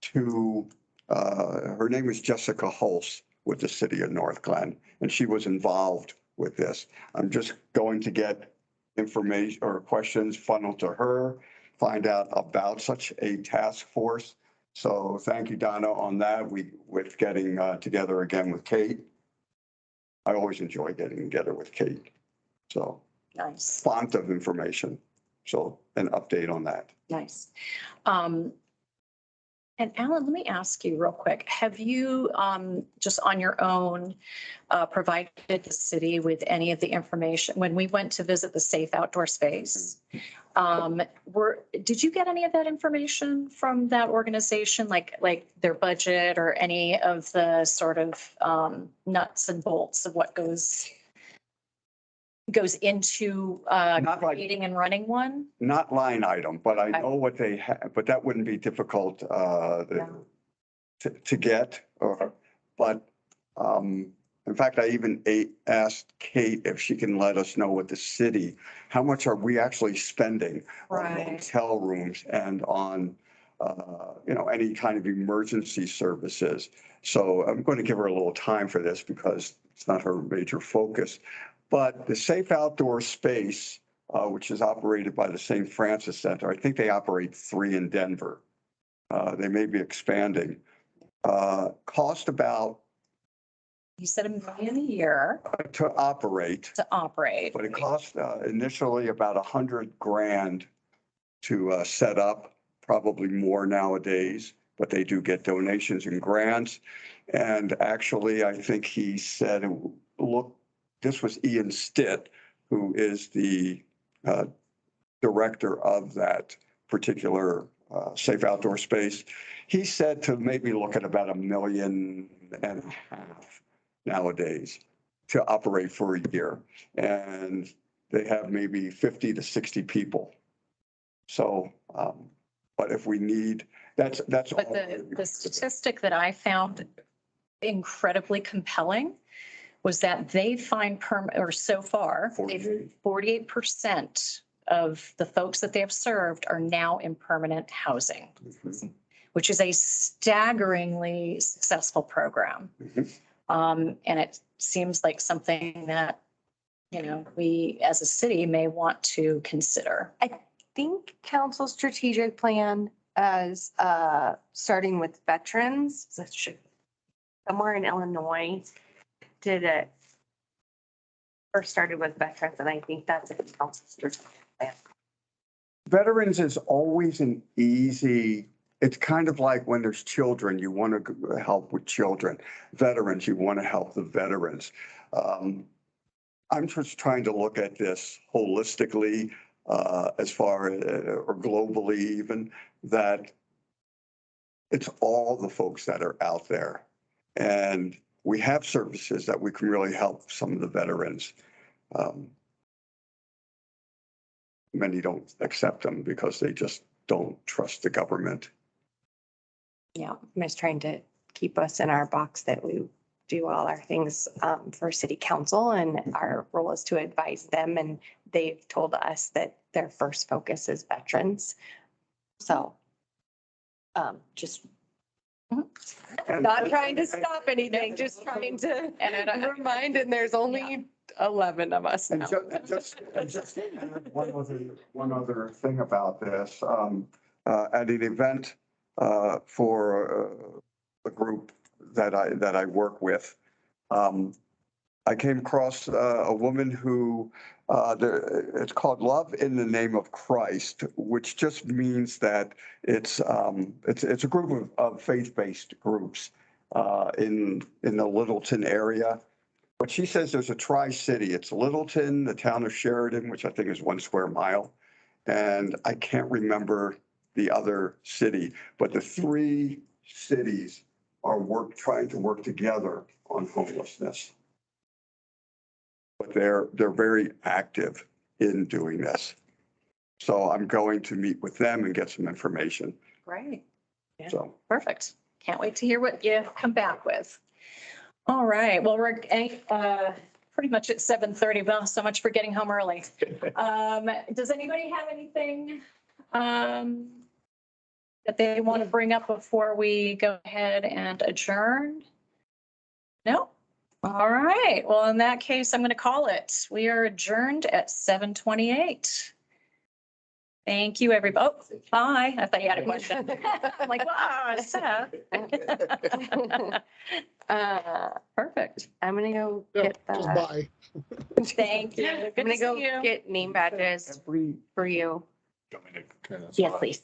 to, her name is Jessica Hulse with the city of North Glen, and she was involved with this. I'm just going to get information or questions funneled to her, find out about such a task force. So thank you, Donna, on that. With getting together again with Kate. I always enjoy getting together with Kate. So Nice. font of information. So an update on that. Nice. And Alan, let me ask you real quick. Have you just on your own provided the city with any of the information? When we went to visit the safe outdoor space, did you get any of that information from that organization, like their budget or any of the sort of nuts and bolts of what goes into Not like- creating and running one? Not line item, but I Okay. know what they have, but that wouldn't be difficult to get. But in fact, I even asked Kate if she can let us know what the city, how much are we actually spending on Right. hotel rooms and on, any kind of emergency services. So I'm going to give her a little time for this because it's not her major focus. But the Safe Outdoor Space, which is operated by the St. Francis Center, I think they operate 3 in Denver. They may be expanding. Cost about, You said $1 million a year to operate, to operate. but it cost initially about $100,000 to set up, probably more nowadays, but they do get donations and grants. And actually, I think he said, look, this was Ian Stitt, who is the director of that particular safe outdoor space. He said to maybe look at about $1.5 million nowadays to operate for a year. And they have maybe 50 to 60 people. So, but if we need, that's. But all. the statistic that I found incredibly compelling was that they find so far, 48% of the folks that they have served are now in permanent housing, which is a staggeringly successful program. And it seems like something that, we as a city may want to consider. I think council's strategic plan as, starting with veterans. Somewhere in Illinois did it. First started with veterans, and I think that's a council. Veterans is always an easy, it's kind of like when there's children, you want to help with children. Veterans, you want to help the veterans. I'm just trying to look at this holistically, as far or globally even, that it's all the folks that are out there. And we have services that we can really help some of the veterans. Many don't accept them because they just don't trust the government. Yeah, I'm just trying to keep us in our box that we do all our things for city council, and our role is to advise them, and they've told us that their first focus is veterans. So just not trying to stop anything, just trying to remind, and there's only 11 of us now. And just one other thing about this, at an event for a group that I work with, I came across a woman who it's called Love in the Name of Christ, which just means that it's a group of faith-based groups in the Littleton area. But she says there's a tri-city. It's Littleton, the town of Sheridan, which I think is 1 square mile, and I can't remember the other city, but the 3 cities are trying to work together on homelessness. But they're very active in doing this. So I'm going to meet with them and get some information. Great. Yeah. So Perfect. Can't wait to hear what you come back with. All right. Well, we're pretty much at 7:30. Well, so much for getting home early. Does anybody have anything that they want to bring up before we go ahead and adjourn? No? All right. Well, in that case, I'm going to call it. We are adjourned at 7:28. Thank you, everybody. Oh, bye. I thought you had a question. I'm like, wow, Seth. Perfect. I'm gonna go Yeah, get just the, bye. Thank you. I'm Good gonna to go see you. get name badges for you. Kind of- Yes, please.